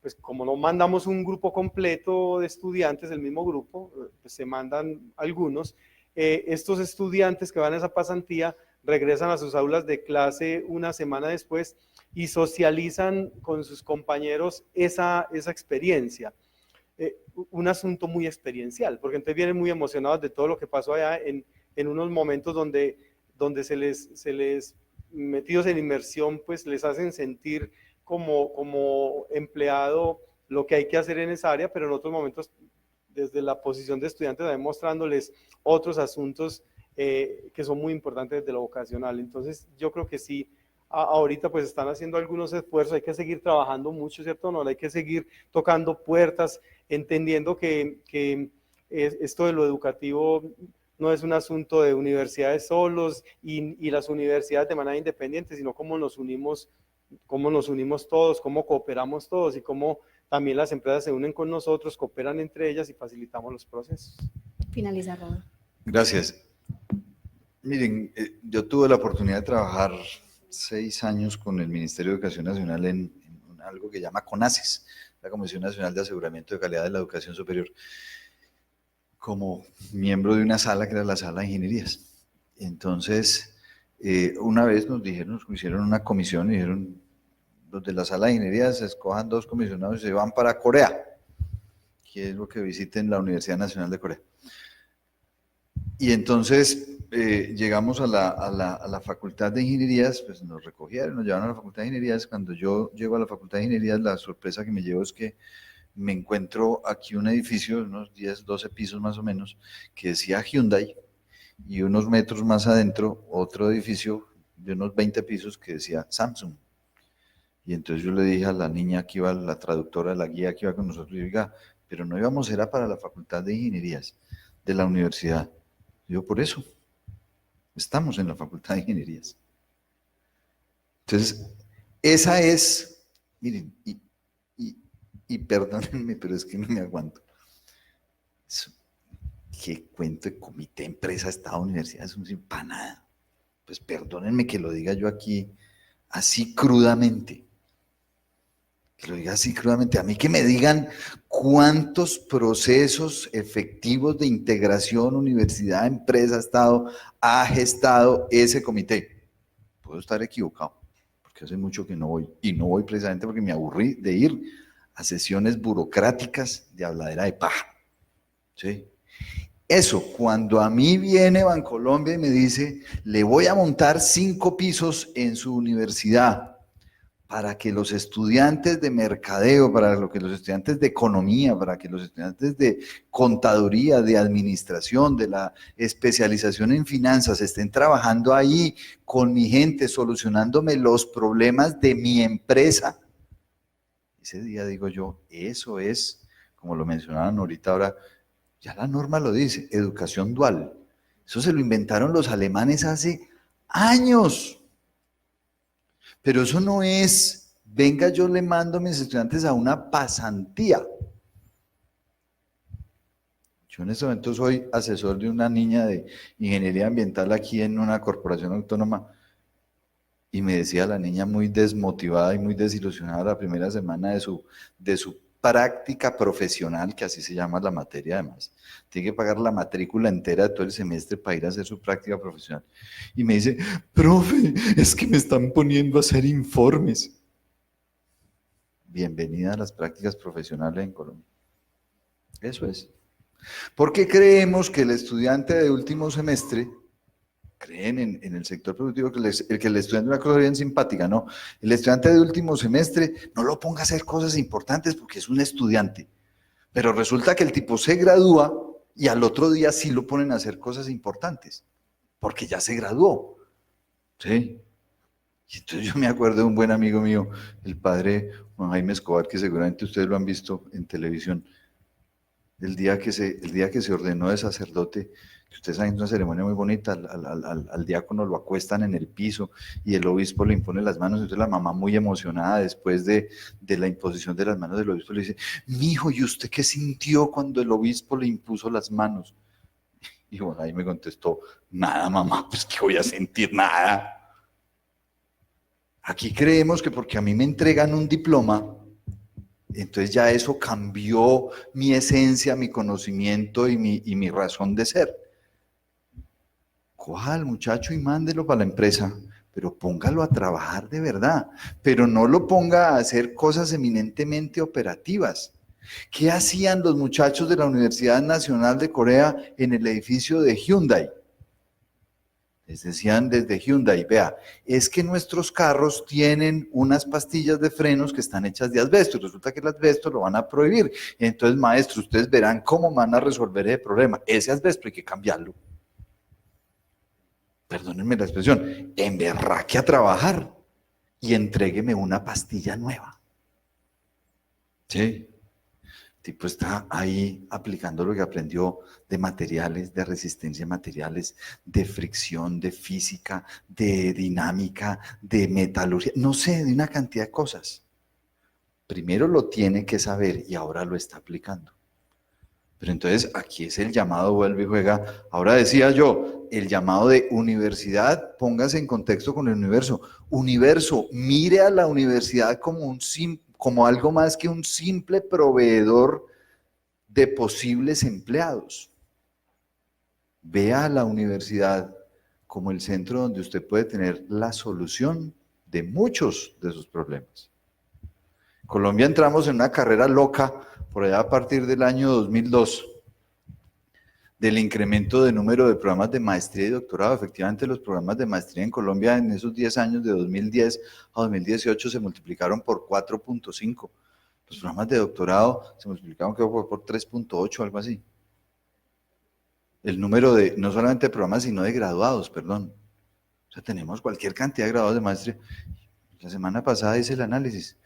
S4: pues como no mandamos un grupo completo de estudiantes, el mismo grupo, pues se mandan algunos, estos estudiantes que van a esa pasantía regresan a sus aulas de clase una semana después y socializan con sus compañeros esa experiencia. Un asunto muy experiencial, porque entonces vienen muy emocionados de todo lo que pasó allá en unos momentos donde se les metidos en inmersión, pues les hacen sentir como empleado lo que hay que hacer en esa área, pero en otros momentos desde la posición de estudiantes demostrándoles otros asuntos que son muy importantes desde lo vocacional. Entonces yo creo que sí, ahorita pues están haciendo algunos esfuerzos, hay que seguir trabajando mucho, ¿cierto? No, hay que seguir tocando puertas, entendiendo que esto de lo educativo no es un asunto de universidades solos y las universidades de manera independiente, sino cómo nos unimos todos, cómo cooperamos todos y cómo también las empresas se unen con nosotros, cooperan entre ellas y facilitamos los procesos.
S2: Finaliza, Robert.
S3: Gracias. Miren, yo tuve la oportunidad de trabajar 6 años con el Ministerio de Educación Nacional en algo que llama CONACES, la Comisión Nacional de Aseguramiento de Calidad de la Educación Superior, como miembro de una sala que era la Sala de Ingenierías. Entonces, una vez nos hicieron una comisión y dijeron, los de la Sala de Ingenierías escojan 2 comisionados y se van para Corea, que es lo que visiten la Universidad Nacional de Corea. Y entonces llegamos a la Facultad de Ingenierías, pues nos recogieron, nos llevaron a la Facultad de Ingenierías. Cuando yo llego a la Facultad de Ingenierías, la sorpresa que me llevo es que me encuentro aquí un edificio de unos 10, 12 pisos más o menos, que decía Hyundai, y unos metros más adentro, otro edificio de unos 20 pisos que decía Samsung. Y entonces yo le dije a la niña que iba, la traductora, la guía que iba con nosotros, y diga, pero no íbamos, era para la Facultad de Ingenierías de la universidad. Yo, por eso, estamos en la Facultad de Ingenierías. Entonces, esa es, miren, y perdónenme, pero es que no me aguanto. qué cuento de comité, empresa, Estado, universidad, eso no sirve para nada. Pues perdónenme que lo diga yo aquí así crudamente. Que lo diga así crudamente. A mí que me digan cuántos procesos efectivos de integración, universidad, empresa, Estado, ha gestado ese comité. Puedo estar equivocado, porque hace mucho que no voy. Y no voy precisamente porque me aburrí de ir a sesiones burocráticas de habladera de paja. ¿Sí? Eso, cuando a mí viene Bancolombia y me dice, le voy a montar 5 pisos en su universidad para que los estudiantes de mercadeo, para que los estudiantes de economía, para que los estudiantes de contaduría, de administración, de la especialización en finanzas estén trabajando ahí con mi gente, solucionándome los problemas de mi empresa. Ese día digo yo, eso es, como lo mencionaban ahora, ya la norma lo dice, educación dual. Eso se lo inventaron los alemanes hace años. Pero eso no es, venga, yo le mando a mis estudiantes a una pasantía. Yo en este momento soy asesor de una niña de ingeniería ambiental aquí en una corporación autónoma y me decía la niña muy desmotivada y muy desilusionada la primera semana de su práctica profesional, que así se llama la materia además. Tiene que pagar la matrícula entera de todo el semestre para ir a hacer su práctica profesional. Y me dice, profe, es que me están poniendo a hacer informes. Bienvenida a las prácticas profesionales en Colombia. Eso es. Porque creemos que el estudiante de último semestre, creen en el sector productivo, que el estudiante es una cosa bien simpática, ¿no? El estudiante de último semestre no lo ponga a hacer cosas importantes porque es un estudiante. Pero resulta que el tipo se gradúa y al otro día sí lo ponen a hacer cosas importantes, porque ya se graduó. ¿Sí? Y entonces yo me acuerdo de un buen amigo mío, el padre Juan Jaime Escobar, que seguramente ustedes lo han visto en televisión, el día que se ordenó de sacerdote, que ustedes saben, es una ceremonia muy bonita, al diácono lo acuestan en el piso y el obispo le impone las manos, entonces la mamá muy emocionada después de la imposición de las manos del obispo le dice, mijo, ¿y usted qué sintió cuando el obispo le impuso las manos? Y bueno, ahí me contestó, nada mamá, pues que voy a sentir nada. Aquí creemos que porque a mí me entregan un diploma, entonces ya eso cambió mi esencia, mi conocimiento y mi razón de ser. Coja al muchacho y mándelo para la empresa, pero póngalo a trabajar de verdad, pero no lo ponga a hacer cosas eminentemente operativas. ¿Qué hacían los muchachos de la Universidad Nacional de Corea en el edificio de Hyundai? Les decían desde Hyundai, vea, es que nuestros carros tienen unas pastillas de frenos que están hechas de asbesto, y resulta que el asbesto lo van a prohibir. Entonces, maestro, ustedes verán cómo van a resolver ese problema. Ese asbesto hay que cambiarlo. Perdónenme la expresión, emberraque a trabajar y entrégueme una pastilla nueva. ¿Sí? El tipo está ahí aplicando lo que aprendió de materiales, de resistencia a materiales, de fricción, de física, de dinámica, de metalurgia, no sé, de una cantidad de cosas. Primero lo tiene que saber y ahora lo está aplicando. Pero entonces aquí es el llamado, vuelve y juega. Ahora decía yo, el llamado de universidad, póngase en contexto con el universo. Universo, mire a la universidad como algo más que un simple proveedor de posibles empleados. Vea a la universidad como el centro donde usted puede tener la solución de muchos de sus problemas. En Colombia entramos en una carrera loca por allá a partir del año 2002, del incremento de número de programas de maestría y doctorado. Efectivamente, los programas de maestría en Colombia en esos 10 años, de 2010 a 2018, se multiplicaron por 4.5. Los programas de doctorado se multiplicaron creo por 3.8, algo así. El número de, no solamente de programas, sino de graduados, perdón. O sea, tenemos cualquier cantidad de graduados de maestría. La semana pasada hice el análisis.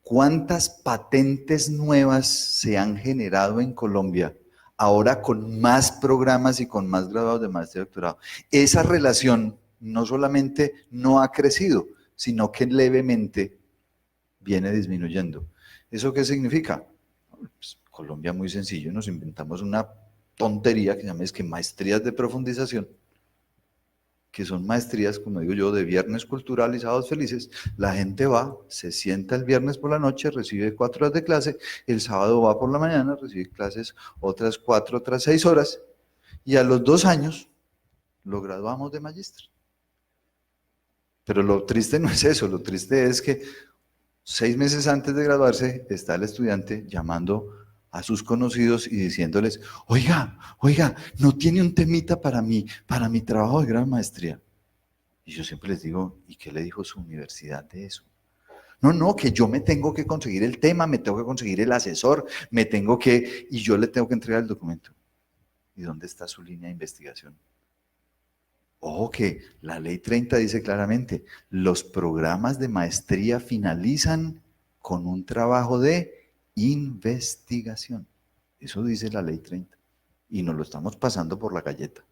S3: ¿Cuántas patentes nuevas se han generado en Colombia ahora con más programas y con más graduados de maestría y doctorado? Esa relación no solamente no ha crecido, sino que levemente viene disminuyendo. ¿Eso qué significa? Pues, Colombia muy sencillo, nos inventamos una tontería que se llama es que maestrías de profundización, que son maestrías, como digo yo, de viernes cultural y sábados felices. La gente va, se sienta el viernes por la noche, recibe 4 horas de clase, el sábado va por la mañana, recibe clases otras 4, otras 6 horas, y a los 2 años lo graduamos de magíster. Pero lo triste no es eso, lo triste es que 6 meses antes de graduarse está el estudiante llamando a sus conocidos y diciéndoles, oiga, ¿no tiene un temita para mi trabajo de gran maestría? Y yo siempre les digo, ¿y qué le dijo su universidad de eso? No, que yo me tengo que conseguir el tema, me tengo que conseguir el asesor, y yo le tengo que entregar el documento. ¿Y dónde está su línea de investigación? Ojo que la ley 30 dice claramente, los programas de maestría finalizan con un trabajo de investigación. Eso dice la ley 30. Y nos lo estamos pasando por la galleta.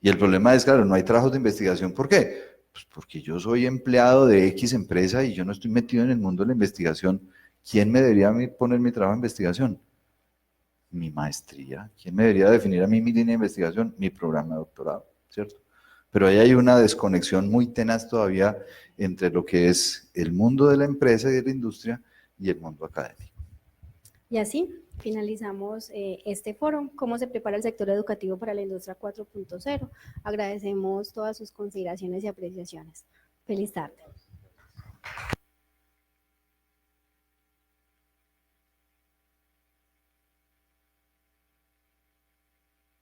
S3: Y el problema es, claro, no hay trabajos de investigación. ¿Por qué? Pues porque yo soy empleado de X empresa y yo no estoy metido en el mundo de la investigación. ¿Quién me debería poner mi trabajo de investigación? Mi maestría. ¿Quién me debería definir a mí mi línea de investigación? Mi programa de doctorado, ¿cierto? Pero ahí hay una desconexión muy tenaz todavía entre lo que es el mundo de la empresa y de la industria y el mundo académico.
S2: Y así finalizamos este foro, cómo se prepara el sector educativo para la industria 4.0. Agradecemos todas sus consideraciones y apreciaciones. Feliz tarde.